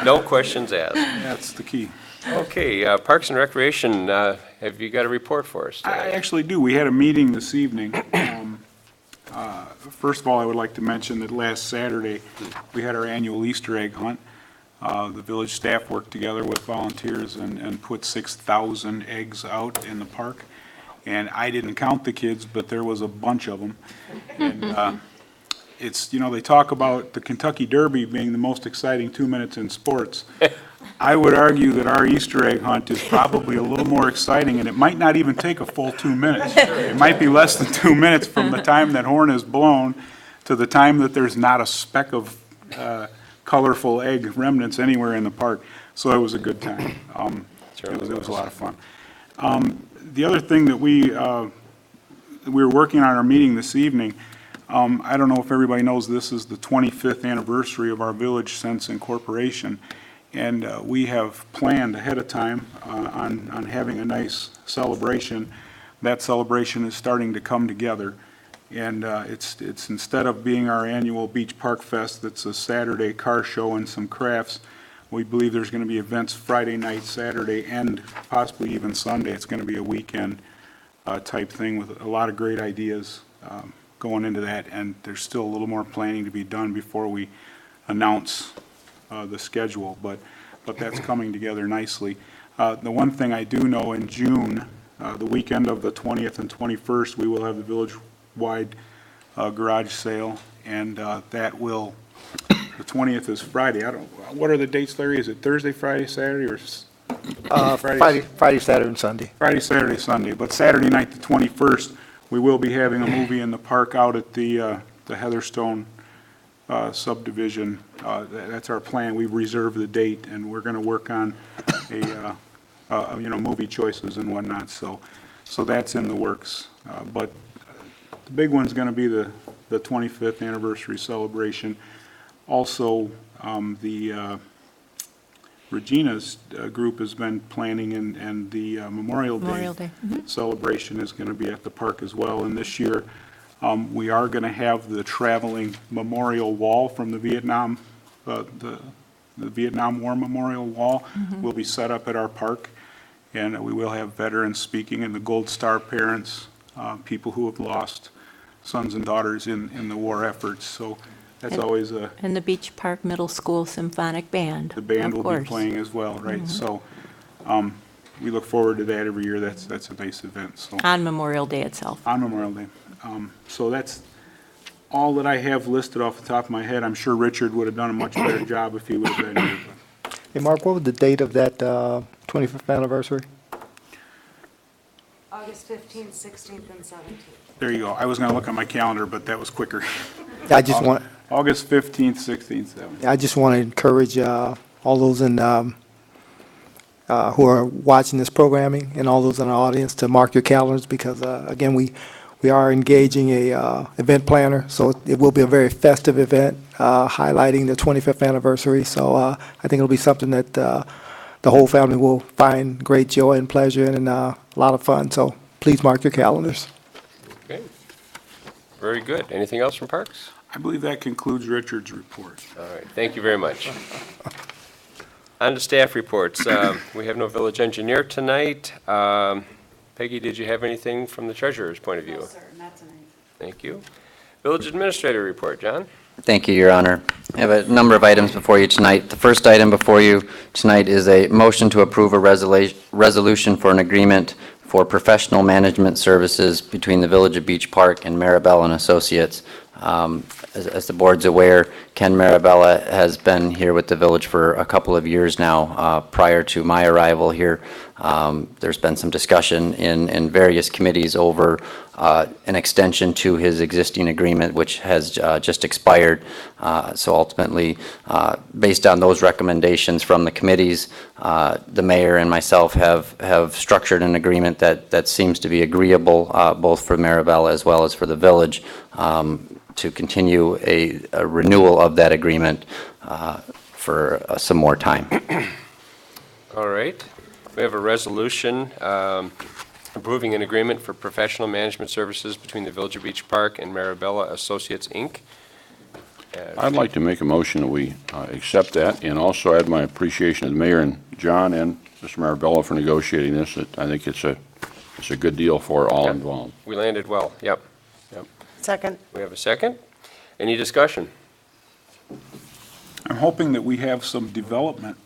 Speaker 1: no questions asked.
Speaker 6: That's the key.
Speaker 1: Okay, Parks and Recreation, have you got a report for us
Speaker 6: I
Speaker 1: tonight?
Speaker 6: actually do. We had a meeting this evening. First of all, I would like to mention that last Saturday, we had our annual Easter egg hunt. The village staff worked together with volunteers and put 6,000 eggs out in the park. And I didn't count the kids, but there was a bunch of them. And it's, they talk about the Kentucky Derby being the most exciting 2 minutes in sports. I would argue that our Easter egg hunt is probably a little more exciting, and it might not even take a full 2 minutes. It might be less than 2 minutes from the time that horn is blown to the time that there's not a speck of colorful egg remnants anywhere in the park. So it was a good time. It was a lot of fun. The other thing that we were working on our meeting this evening, I don't know if everybody knows, this is the 25th anniversary of our village since incorporation. And we have planned ahead of time on having a nice celebration. That celebration is starting to come together. And it's instead of being our annual Beach Park Fest, that's a Saturday car show and some crafts, We believe there's going to be events Friday night, Saturday, and possibly even Sunday. It's going to be a weekend type thing with a lot of great ideas going into that, and there's still a little more planning to be done before we announce the schedule, but that's coming together nicely. The one thing I do know, in June, the weekend of the 20th and 21st, we will have the village-wide garage sale, and that will, the 20th is Friday. What are the dates, Larry? Is it Thursday, Friday, Saturday, or
Speaker 5: Friday, Saturday, and Sunday.
Speaker 6: Friday, Saturday, Sunday? But Saturday night, the 21st, we will be having a movie in the park out at the Heatherstone subdivision. That's our plan. We've reserved the date, and we're going to work on movie choices and whatnot. So that's in the works. But the big one's going to be the 25th anniversary celebration. Also, the Regina's group has been planning, and the Memorial Day celebration is going to be at the park as well. And this year, we are going to have the traveling memorial wall from the Vietnam War Memorial Wall will be set up at our park, and we will have veterans speaking, and the Gold Star parents, people who have lost sons and daughters in the war efforts. So that's always a...
Speaker 10: And the Beach Park Middle School Symphonic Band.
Speaker 6: The band
Speaker 10: of
Speaker 6: will
Speaker 10: course.
Speaker 6: be playing as well, right? So we look forward to that every year. That's a nice event, so.
Speaker 10: On Memorial Day itself.
Speaker 6: On Memorial Day. So that's all that I have listed off the top of my head. I'm sure Richard would have done a much better job if he would have been here.
Speaker 5: Hey, Mark, what was the date of that 25th anniversary?
Speaker 12: August 15th, 16th, and 17th.
Speaker 6: There you go. I was going to look on my calendar, but that was quicker.
Speaker 5: I just want,
Speaker 6: August 15th, 16th, 17th.
Speaker 5: I just want to encourage all those who are watching this programming and all those in our audience to mark your calendars, because again, we are engaging a event planner, so it will be a very festive event highlighting the 25th anniversary. So I think it'll be something that the whole family will find great joy and pleasure in, and a lot of fun. So please mark your calendars.
Speaker 1: Okay. Very good. Anything else from Parks?
Speaker 6: I believe that concludes Richard's report.
Speaker 1: All right, thank you very much. On to staff reports. We have no village engineer tonight. Peggy, did you have anything from the treasurer's point of view?
Speaker 12: No, sir, not tonight.
Speaker 1: Thank you. Village administrator report, John?
Speaker 9: Thank you, Your Honor. I have a number of items before you tonight. The first item before you tonight is a motion to approve a resolution for an agreement for professional management services between the Village of Beach Park and Marabella and Associates. As the board's aware, Ken Marabella has been here with the village for a couple of years now. Prior to my arrival here, there's been some discussion in various committees over an extension to his existing agreement, which has just expired. So ultimately, based on those recommendations from the committees, the mayor and myself have structured an agreement that seems to be agreeable, both for Marabella as well as for the village, to continue a renewal of that agreement for some more time.
Speaker 1: All right. We have a resolution approving an agreement for professional management services between the Village of Beach Park and Marabella Associates, Inc.
Speaker 7: I'd like to make a motion that we accept that, and also add my appreciation to the mayor and John and Mr. Marabella for negotiating this. I think it's a good deal for all involved.
Speaker 1: We landed well. Yep.
Speaker 11: Second.
Speaker 1: We have a second. Any discussion?
Speaker 6: I'm hoping that we have some development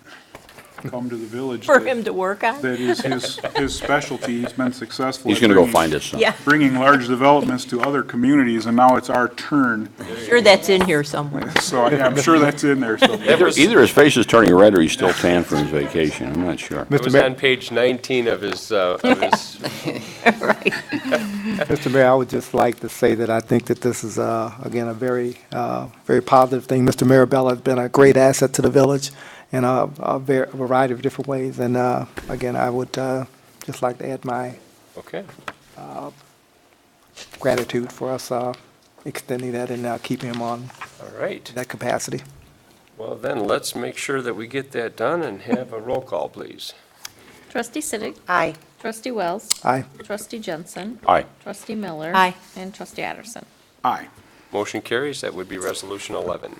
Speaker 6: come to the village.
Speaker 10: For him to work on?
Speaker 6: That is his specialty. He's been successful.
Speaker 7: He's
Speaker 6: at
Speaker 7: going to go
Speaker 6: bringing-
Speaker 7: find us some.
Speaker 10: Yeah,
Speaker 6: Bringing large developments to other communities, and now it's our turn.
Speaker 10: sure that's in here somewhere.
Speaker 6: So I'm sure that's in there. So
Speaker 7: Either his face is turning red or he's still tan from his vacation. I'm not sure.
Speaker 1: It was on page 19 of his,
Speaker 10: Right.
Speaker 5: Mr. Mayor, I would just like to say that I think that this is, again, a very positive thing. Mr. Marabella has been a great asset to the village in a variety of different ways. And again, I would just like to add my
Speaker 1: okay.
Speaker 5: gratitude for us extending that and keeping him on
Speaker 1: All right.
Speaker 5: that capacity.
Speaker 1: Well, then, let's make sure that we get that done and have a roll call, please.
Speaker 3: Trustee Siddick.
Speaker 11: Aye.
Speaker 3: Trustee Wells.
Speaker 5: Aye.
Speaker 3: Trustee Jensen.
Speaker 7: Aye.
Speaker 3: Trustee Miller.
Speaker 10: Aye.
Speaker 3: And Trustee Addison.
Speaker 6: Aye.
Speaker 1: Motion carries. That would be Resolution 11.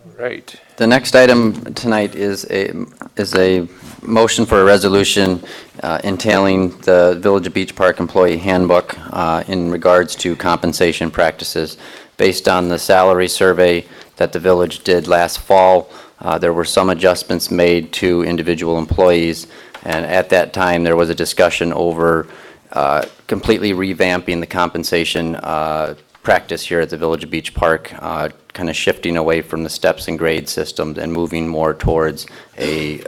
Speaker 1: All Right.
Speaker 9: The next item tonight is a motion for a resolution entailing the Village of Beach Park Employee Handbook in regards to compensation practices. Based on the salary survey that the village did last fall, there were some adjustments made to individual employees, and at that time, there was a discussion over completely revamping the compensation practice here at the Village of Beach Park, kind of shifting away from the steps and grade system and moving more towards a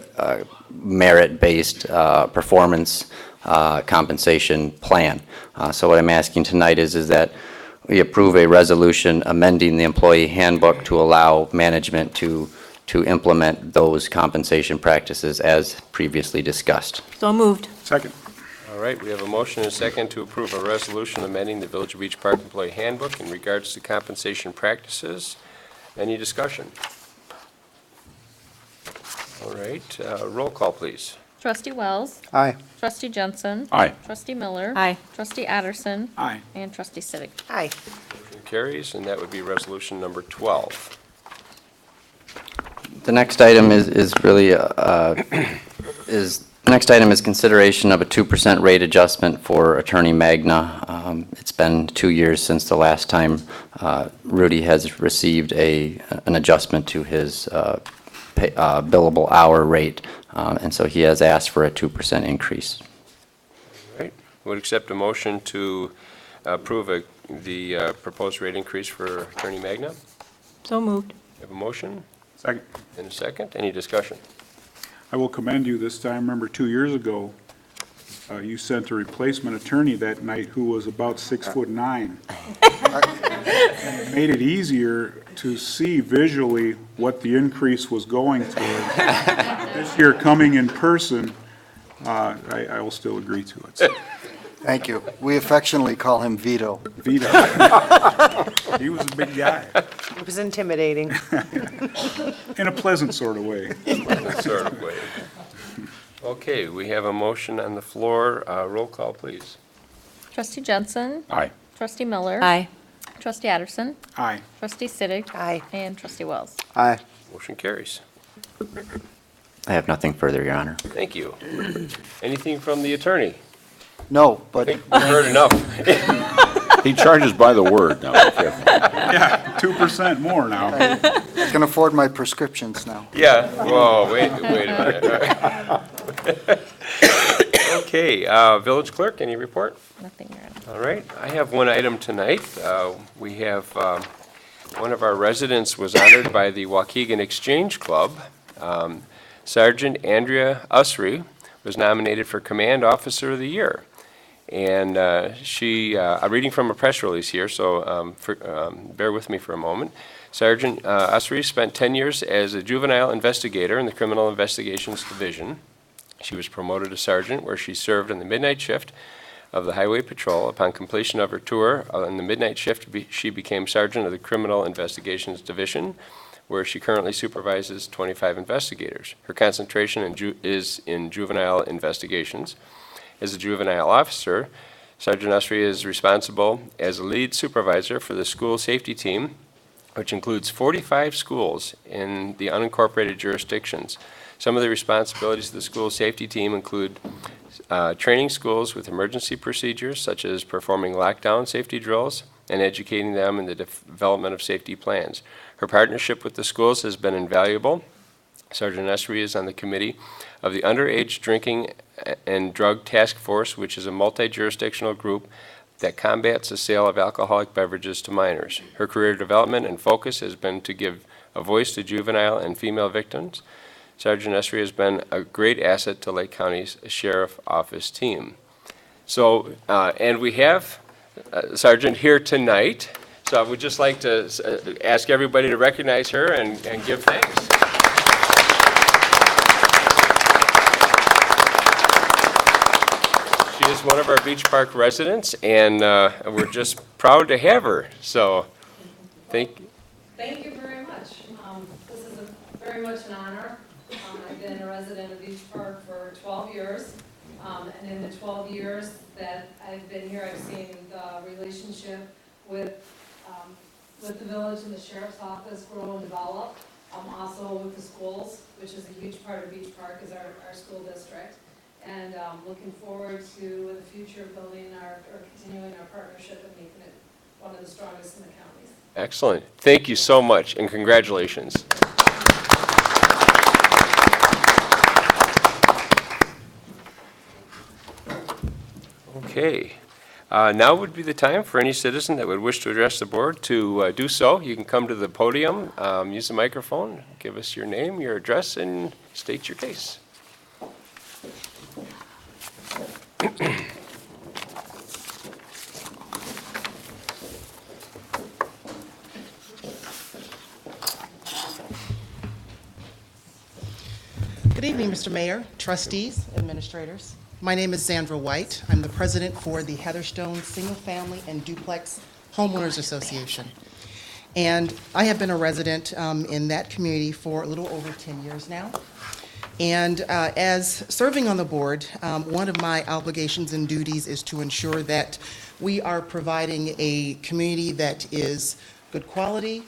Speaker 9: merit-based performance compensation plan. So what I'm asking tonight is that we approve a resolution amending the employee handbook to allow management to implement those compensation practices as previously discussed.
Speaker 10: So moved.
Speaker 6: Second.
Speaker 1: All right, we have a motion and a second to approve a resolution amending the Village of Beach Park Employee Handbook in regards to compensation practices. Any discussion? All right, roll call, please.
Speaker 3: Trustee Wells.
Speaker 5: Aye.
Speaker 3: Trustee Jensen.
Speaker 7: Aye.
Speaker 3: Trustee Miller.
Speaker 10: Aye.
Speaker 3: Trustee Addison.
Speaker 6: Aye.
Speaker 3: And Trustee Siddick.
Speaker 11: Aye.
Speaker 1: Motion carries, and that would be resolution number 12.
Speaker 9: The next item is really, next item is consideration of a 2% rate adjustment for Attorney Magna. It's been 2 years since the last time Rudy has received an adjustment to his billable hour rate, and so he has asked for a 2% increase.
Speaker 1: All right, would accept a motion to approve the proposed rate increase for Attorney Magna.
Speaker 10: So moved.
Speaker 1: Have a motion
Speaker 6: Second.
Speaker 1: and a second. Any discussion?
Speaker 6: I will commend you this time. Remember 2 years ago, you sent a replacement attorney that night who was about 6'9". And it made it easier to see visually what the increase was going toward. This year, coming in person, I will still agree to it.
Speaker 8: Thank you. We affectionately call him Vito.
Speaker 6: Vito. He was a big guy,
Speaker 11: It was intimidating.
Speaker 6: in a pleasant sort of way.
Speaker 1: Sort of way. Okay, we have a motion on the floor. Roll call, please.
Speaker 3: Trustee Jensen.
Speaker 7: Aye.
Speaker 3: Trustee Miller.
Speaker 10: Aye.
Speaker 3: Trustee Addison.
Speaker 6: Aye.
Speaker 3: Trustee Siddick.
Speaker 11: Aye.
Speaker 3: And Trustee Wells.
Speaker 5: Aye.
Speaker 1: Motion carries.
Speaker 9: I have nothing further, Your Honor.
Speaker 1: Thank you. Anything from the attorney?
Speaker 8: No,
Speaker 1: I
Speaker 8: but
Speaker 1: think we've heard enough.
Speaker 7: He charges by the word now. Be careful.
Speaker 6: Yeah, 2% more now.
Speaker 8: I can afford my prescriptions now.
Speaker 1: Yeah, whoa, wait a minute. Okay, village clerk, any report?
Speaker 3: Nothing, Your Honor.
Speaker 1: All right, I have one item tonight. We have, one of our residents was honored by the Waukegan Exchange Club. Sergeant Andrea Usry was nominated for Command Officer of the Year. And I'm reading from a press release here, so bear with me for a moment. Sergeant Usry spent 10 years as a juvenile investigator in the Criminal Investigations Division. She was promoted to sergeant, where she served on the midnight shift of the Highway Patrol. Upon completion of her tour on the midnight shift, she became sergeant of the Criminal Investigations Division, where she currently supervises 25 investigators. Her concentration is in juvenile investigations. As a juvenile officer, Sergeant Usry is responsible as a lead supervisor for the school safety team, which includes 45 schools in the unincorporated jurisdictions. Some of the responsibilities of the school safety team include training schools with emergency procedures, such as performing lockdown safety drills and educating them in the development of safety plans. Her partnership with the schools has been invaluable. Sergeant Usry is on the committee of the Underage Drinking and Drug Task Force, which is a multi-jurisdictional group that combats the sale of alcoholic beverages to minors. Her career development and focus has been to give a voice to juvenile and female victims. Sergeant Usry has been a great asset to Lake County's Sheriff Office team. So, and we have Sergeant here tonight, so I would just like to ask everybody to recognize her and give thanks. She is one of our Beach Park residents, and we're just proud to have her. So, thank you.
Speaker 12: Thank you very much. This is very much an honor. I've been a resident of Beach Park for 12 years, and in the 12 years that I've been here, I've seen the relationship with the village and the sheriff's office grow and develop. Also with the schools, which is a huge part of Beach Park, is our school district. And looking forward to in the future building or continuing our partnership and making it one of the strongest in the counties.
Speaker 1: Excellent. Thank you so much, and congratulations. Okay. Now would be the time for any citizen that would wish to address the board to do so. You can come to the podium, use the microphone, give us your name, your address, and state your case.
Speaker 13: Good evening, Mr. Mayor, trustees, administrators. My name is Sandra White. I'm the president for the Heatherstone Single Family and Duplex Homeowners Association. And I have been a resident in that community for a little over 10 years now. And as serving on the board, one of my obligations and duties is to ensure that we are providing a community that is good quality,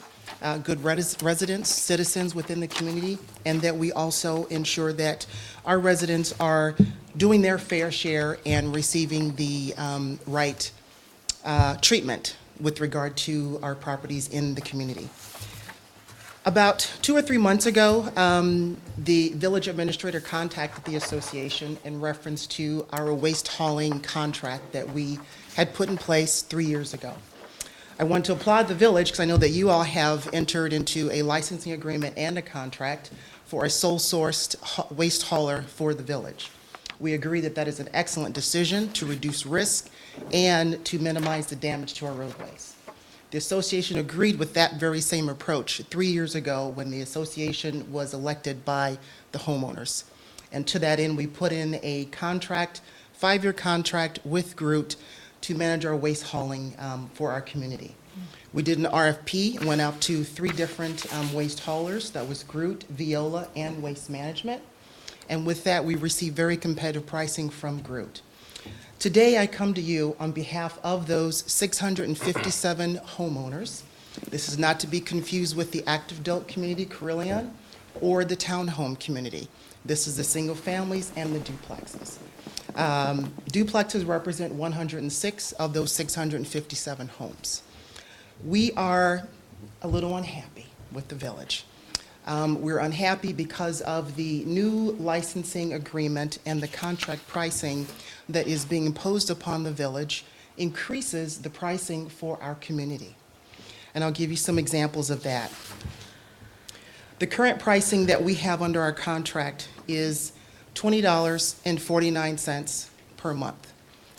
Speaker 13: good residents, citizens within the community, and that we also ensure that our residents are doing their fair share and receiving the right treatment with regard to our properties in the community. About 2 or 3 months ago, the village administrator contacted the association in reference to our waste hauling contract that we had put in place 3 years ago. I want to applaud the village because I know that you all have entered into a licensing agreement and a contract for a sole-sourced waste hauler for the village. We agree that that is an excellent decision to reduce risk and to minimize the damage to our roadways. The association agreed with that very same approach 3 years ago when the association was elected by the homeowners. And to that end, we put in a contract, 5-year contract with Groot to manage our waste hauling for our community. We did an RFP, went out to 3 different waste haulers. That was Groot, Viola, and Waste Management. And with that, we received very competitive pricing from Groot. Today, I come to you on behalf of those 657 homeowners. This is not to be confused with the active adult community, Carillon, or the townhome community. This is the single families and the duplexes. Duplexes represent 106 of those 657 homes. We are a little unhappy with the village. We're unhappy because of the new licensing agreement and the contract pricing that is being imposed upon the village increases the pricing for our community. And I'll give you some examples of that. The current pricing that we have under our contract is $20.49 per month.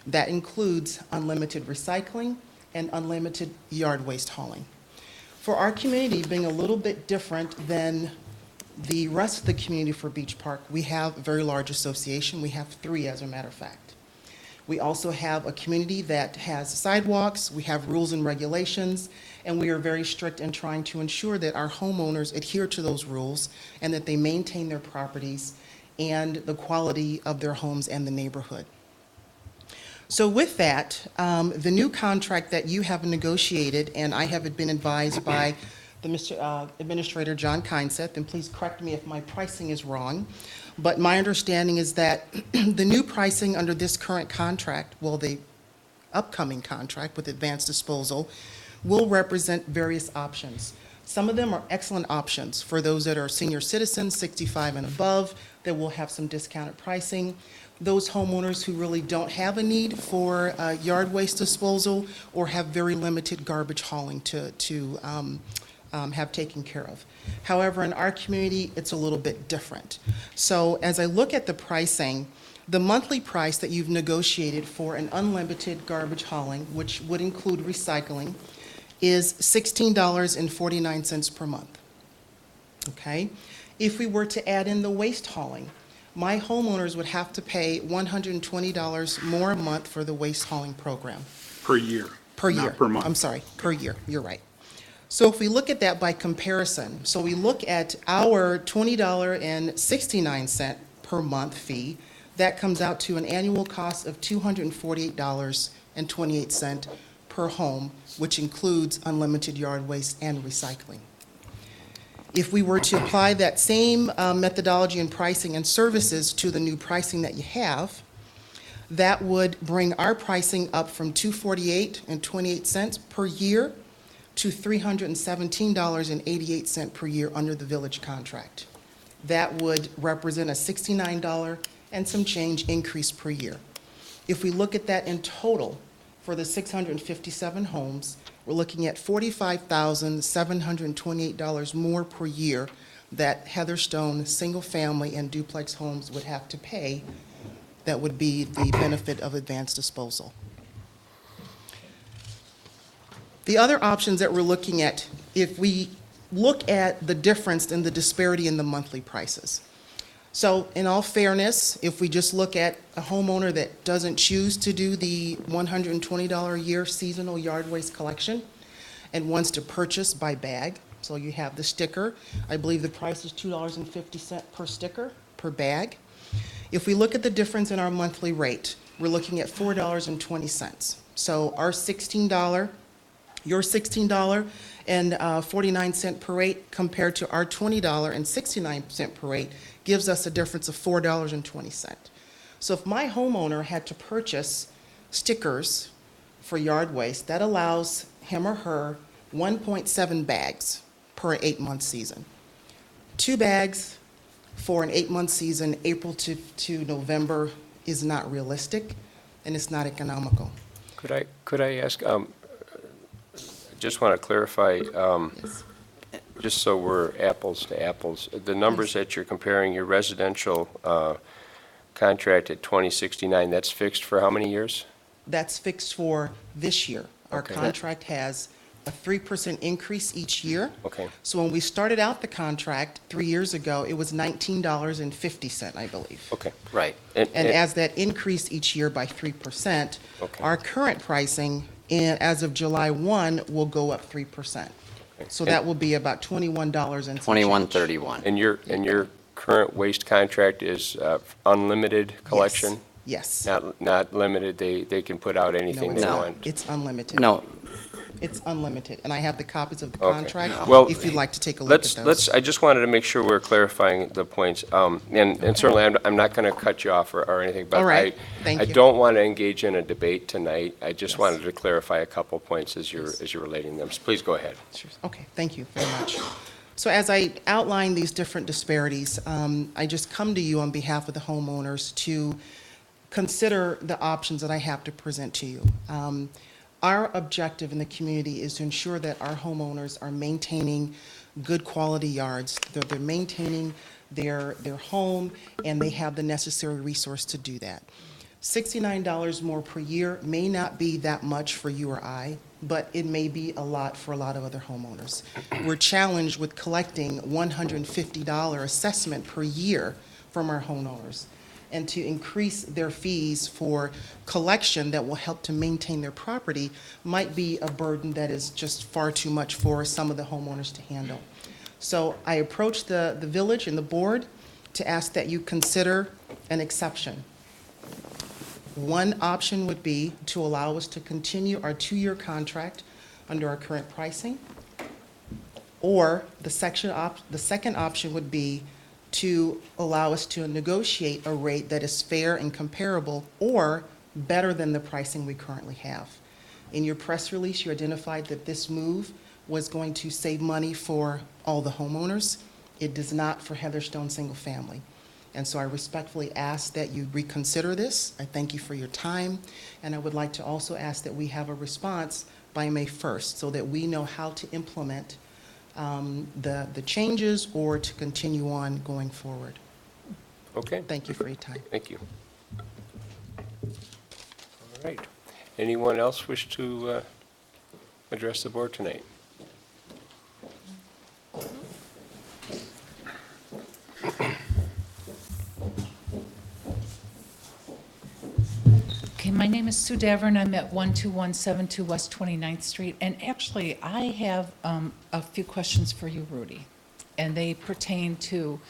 Speaker 13: That includes unlimited recycling and unlimited yard waste hauling. For our community being a little bit different than the rest of the community for Beach Park, we have a very large association. We have 3, as a matter of fact. We also have a community that has sidewalks, we have rules and regulations, and we are very strict in trying to ensure that our homeowners adhere to those rules and that they maintain their properties and the quality of their homes and the neighborhood. So with that, the new contract that you have negotiated, and I have been advised by the Administrator John Kineseth, and please correct me if my pricing is wrong, but my understanding is that the new pricing under this current contract, well, the upcoming contract with Advanced Disposal, will represent various options. Some of them are excellent options for those that are senior citizens, 65 and above, that will have some discounted pricing. Those homeowners who really don't have a need for yard waste disposal or have very limited garbage hauling to have taken care of. However, in our community, it's a little bit different. So as I look at the pricing, the monthly price that you've negotiated for an unlimited garbage hauling, which would include recycling, is $16.49 per month. Okay? If we were to add in the waste hauling, my homeowners would have to pay $120 more a month for the waste hauling program.
Speaker 6: Per year.
Speaker 13: Per year.
Speaker 6: Not per month.
Speaker 13: I'm sorry, per year, you're right. So if we look at that by comparison, so we look at our $20.69 per month fee, that comes out to an annual cost of $248.28 per home, which includes unlimited yard waste and recycling. If we were to apply that same methodology and pricing and services to the new pricing that you have, that would bring our pricing up from $248.28 per year to $317.88 per year under the village contract. That would represent a $69 and some change increase per year. If we look at that in total for the 657 homes, we're looking at $45,728 more per year that Heatherstone single-family and duplex homes would have to pay. That would be the benefit of advanced disposal. The other options that we're looking at, if we look at the difference in the disparity in the monthly prices. So in all fairness, if we just look at a homeowner that doesn't choose to do the $120 a year seasonal yard waste collection and wants to purchase by bag, so you have the sticker, I believe the price is $2.50 per sticker per bag. If we look at the difference in our monthly rate, we're looking at $4.20. So our your $16.49 per rate compared to our $20.69 per rate gives us a difference of $4.20. So if my homeowner had to purchase stickers for yard waste, that allows him or her 1.7 bags per 8-month season. 2 bags for an 8-month season, April to November, is not realistic, and it's not economical.
Speaker 1: Could I ask, just want to clarify,
Speaker 13: Yes.
Speaker 1: just so we're apples to apples, the numbers that you're comparing, your residential contract at 2069, that's fixed for how many years?
Speaker 13: That's fixed for this year. Our
Speaker 1: Okay.
Speaker 13: contract has a 3% increase each year.
Speaker 1: Okay.
Speaker 13: So when we started out the contract 3 years ago, it was $19.50, I believe.
Speaker 1: Okay.
Speaker 9: Right.
Speaker 13: And as that increased each year by 3%,
Speaker 1: Okay.
Speaker 13: our current pricing, as of July 1, will go up 3%. So that will be about $21 and some change.
Speaker 9: $21.31.
Speaker 1: And your current waste contract is unlimited collection?
Speaker 13: Yes.
Speaker 1: Not limited, they can put out anything they
Speaker 13: No,
Speaker 1: want?
Speaker 13: it's unlimited.
Speaker 9: No,
Speaker 13: It's unlimited, and I have the copies of the
Speaker 1: Okay.
Speaker 13: contract,
Speaker 1: Well,
Speaker 13: if you'd like to take a look at those.
Speaker 1: I just wanted to make sure we're clarifying the points. And certainly, I'm not going to cut you off or anything, but
Speaker 13: All right. Thank
Speaker 1: I
Speaker 13: you.
Speaker 1: don't want to engage in a debate tonight. I just
Speaker 13: Yes.
Speaker 1: wanted to clarify a couple points as you're relating them. So please go ahead.
Speaker 13: Sure. Okay, thank you very much. So as I outline these different disparities, I just come to you on behalf of the homeowners to consider the options that I have to present to you. Our objective in the community is to ensure that our homeowners are maintaining good quality yards, that they're maintaining their home, and they have the necessary resource to do that. $69 more per year may not be that much for you or I, but it may be a lot for a lot of other homeowners. We're challenged with collecting $150 assessment per year from our homeowners, and to increase their fees for collection that will help to maintain their property might be a burden that is just far too much for some of the homeowners to handle. So I approached the village and the board to ask that you consider an exception. One option would be to allow us to continue our 2-year contract under our current pricing, or the second option would be to allow us to negotiate a rate that is fair and comparable or better than the pricing we currently have. In your press release, you identified that this move was going to save money for all the homeowners. It does not for Heatherstone Single Family. And so I respectfully ask that you reconsider this. I thank you for your time, and I would like to also ask that we have a response by May 1st so that we know how to implement the changes or to continue on going forward.
Speaker 1: Okay?
Speaker 13: Thank you for your time.
Speaker 1: Thank you. All right. Anyone else wish to address the board tonight?
Speaker 14: Okay, my name is Sue Davern. I'm at 12172 West 29th Street. And actually, I have a few questions for you, Rudy. And they pertain to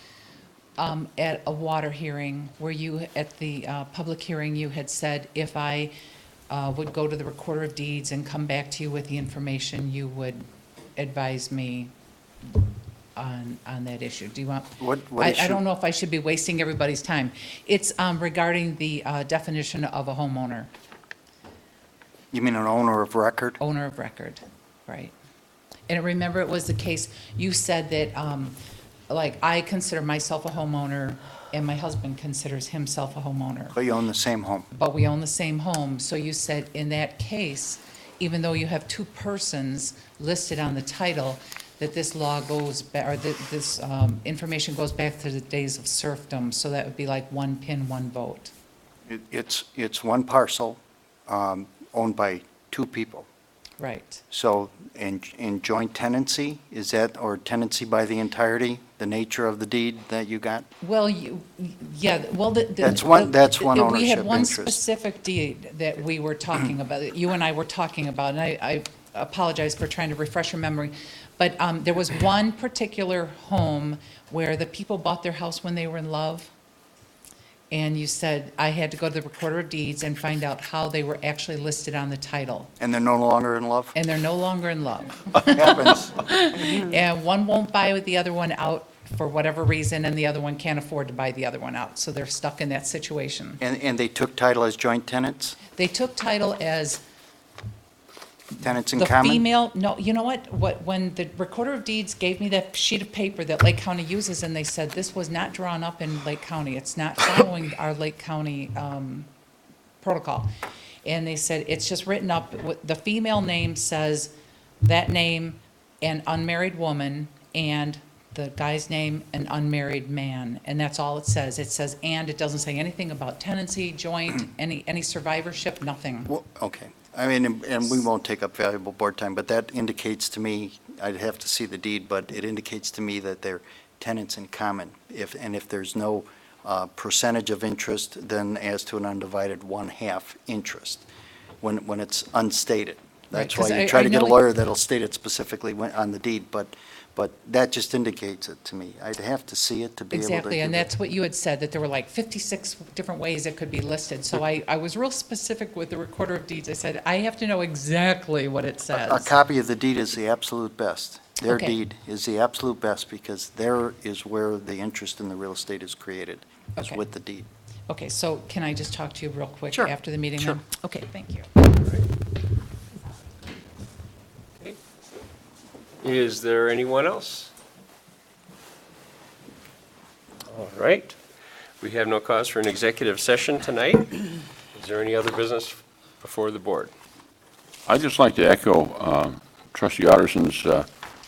Speaker 14: at a water hearing where you, at the public hearing, you had said if I would go to the Recorder of Deeds and come back to you with the information, you would advise me on that issue. Do you want?
Speaker 8: What
Speaker 14: I
Speaker 8: issue?
Speaker 14: don't know if I should be wasting everybody's time. It's regarding the definition of a homeowner,
Speaker 8: You mean an owner of record?
Speaker 14: owner of record, right? And remember, it was the case, you said that, like, I consider myself a homeowner, and my husband considers himself a homeowner.
Speaker 8: But you own the same home.
Speaker 14: But we own the same home, so you said in that case, even though you have two persons listed on the title, that this law goes, or that this information goes back to the days of serfdom, so that would be like one pin, one vote.
Speaker 8: It's one parcel owned by two people.
Speaker 14: Right.
Speaker 8: So in joint tenancy, is that, or tenancy by the entirety, the nature of the deed that you got?
Speaker 14: Well, yeah, well,
Speaker 8: That's one
Speaker 14: We
Speaker 8: ownership
Speaker 14: had one
Speaker 8: interest.
Speaker 14: specific deed that we were talking about, that you and I were talking about, and I apologize for trying to refresh your memory, but there was one particular home where the people bought their house when they were in love, and you said I had to go to the Recorder of Deeds and find out how they were actually listed on the title,
Speaker 8: And they're no longer in love?
Speaker 14: and they're no longer in love.
Speaker 8: Happens.
Speaker 14: And one won't buy the other one out for whatever reason, and the other one can't afford to buy the other one out, so they're stuck in that situation.
Speaker 8: And they took title as joint tenants?
Speaker 14: They took title as
Speaker 8: Tenants in
Speaker 14: the
Speaker 8: common?
Speaker 14: female, no, you know what, when the Recorder of Deeds gave me that sheet of paper that Lake County uses, and they said this was not drawn up in Lake County, it's not following our Lake County protocol. And they said, it's just written up, the female name says that name, an unmarried woman, and the guy's name, an unmarried man, and that's all it says. It says, and it doesn't say anything about tenancy, joint, any survivorship, nothing.
Speaker 8: Well, okay. I mean, and we won't take up valuable board time, but that indicates to me, I'd have to see the deed, but it indicates to me that they're tenants in common. If there's no percentage of interest, then as to an undivided one-half interest, when it's unstated. That's
Speaker 14: Right, 'cause
Speaker 8: why you
Speaker 14: I-
Speaker 8: try
Speaker 14: I
Speaker 8: to get a
Speaker 14: know it-
Speaker 8: lawyer that'll state it specifically on the deed, but that just indicates it to me. I'd have to see it to be able to.
Speaker 14: Exactly, and
Speaker 8: give it-
Speaker 14: that's what you had said, that there were like 56 different ways it could be listed. So I was real specific with the Recorder of Deeds. I said, I have to know exactly what it says.
Speaker 8: A copy of the deed is the absolute best. Their
Speaker 14: Okay.
Speaker 8: deed is the absolute best because there is where the interest in the real estate is created, is
Speaker 14: Okay.
Speaker 8: with the deed.
Speaker 14: Okay, so can I just talk to you real quick
Speaker 8: Sure,
Speaker 14: after the meeting?
Speaker 8: sure.
Speaker 14: then? Okay, thank you.
Speaker 1: Is there anyone else? All right. We have no cause for an executive session tonight. Is there any other business before the board?
Speaker 7: I'd just like to echo Trustee Otterson's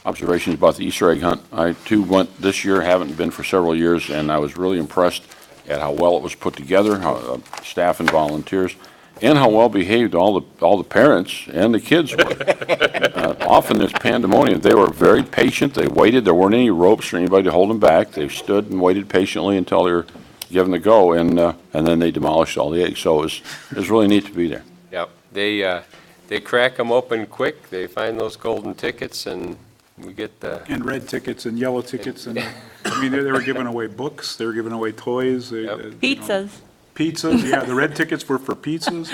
Speaker 7: observations about the Easter egg hunt. I too went this year, haven't been for several years, and I was really impressed at how well it was put together, how staff and volunteers, and how well behaved all the parents and the kids were. Often there's pandemonium. They were very patient. They waited. There weren't any ropes for anybody to hold them back. They stood and waited patiently until they were given the go, and then they demolished all the eggs. So it was really neat to be there.
Speaker 1: Yep. They crack them open quick. They find those golden tickets, and we get the,
Speaker 6: And red tickets and yellow tickets, and, I mean, they were giving away books, they were giving away toys. they,
Speaker 1: Yep.
Speaker 6: you know,
Speaker 10: Pizzas.
Speaker 6: Pizzas, yeah, the red tickets were for pizzas.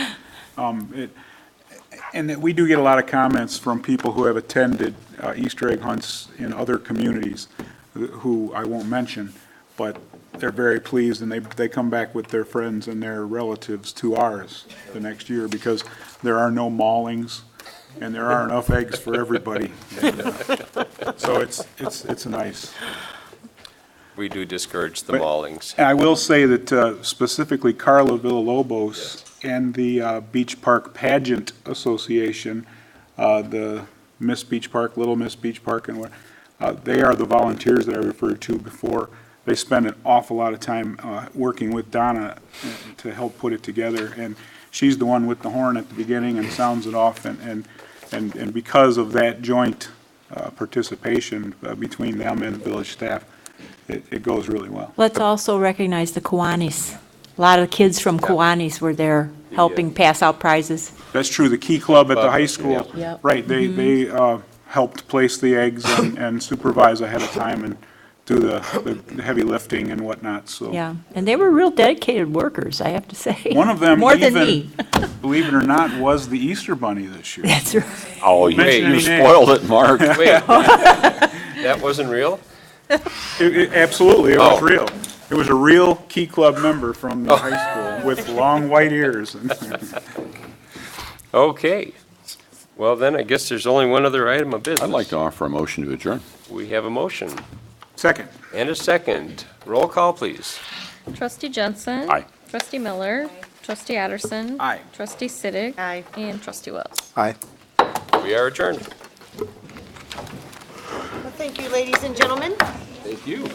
Speaker 6: And that we do get a lot of comments from people who have attended Easter egg hunts in other communities, who I won't mention, but they're very pleased, and they come back with their friends and their relatives to ours the next year, because there are no maulings, and there are enough eggs for everybody. And, so it's nice.
Speaker 1: we do discourage the
Speaker 6: But-
Speaker 1: maulings.
Speaker 6: And I will say that specifically Carla Villalobos and the Beach Park Pageant Association, the Miss Beach Park, Little Miss Beach Park, and what, they are the volunteers that I referred to before. They spend an awful lot of time working with Donna to help put it together, and she's the one with the horn at the beginning and sounds it off, and because of that joint participation between them and village staff, it goes really well.
Speaker 10: Let's also recognize the Kiwanis. A lot of kids from Kiwanis were there helping pass out prizes.
Speaker 6: That's true, the Key Club at the high school,
Speaker 10: Yep.
Speaker 6: right, they helped place the eggs and supervise ahead of time and do the heavy lifting and whatnot, so.
Speaker 10: Yeah, and they were real dedicated workers, I have to say.
Speaker 6: One of them
Speaker 10: More than me.
Speaker 6: even, believe it or not, was the Easter Bunny this year.
Speaker 10: That's right.
Speaker 7: Oh, you
Speaker 6: Mention any
Speaker 7: you
Speaker 6: name.
Speaker 7: spoiled it, Mark.
Speaker 1: Wait, that wasn't real?
Speaker 6: Absolutely, it was
Speaker 1: Oh.
Speaker 6: real. It was a real Key Club member from the high school with long white ears.
Speaker 1: Okay. Well, then, I guess there's only one other item of business.
Speaker 7: I'd like to offer a motion to adjourn.
Speaker 1: We have a motion
Speaker 6: Second.
Speaker 1: and a second. Roll call, please.
Speaker 3: Trustee Jensen.
Speaker 7: Aye.
Speaker 3: Trustee Miller. Trustee Addison.
Speaker 6: Aye.
Speaker 3: Trustee Siddick.
Speaker 11: Aye.
Speaker 3: And Trustee Wells.
Speaker 5: Aye.
Speaker 1: We are adjourned.
Speaker 11: Well, thank you, ladies and gentlemen.
Speaker 1: Thank you.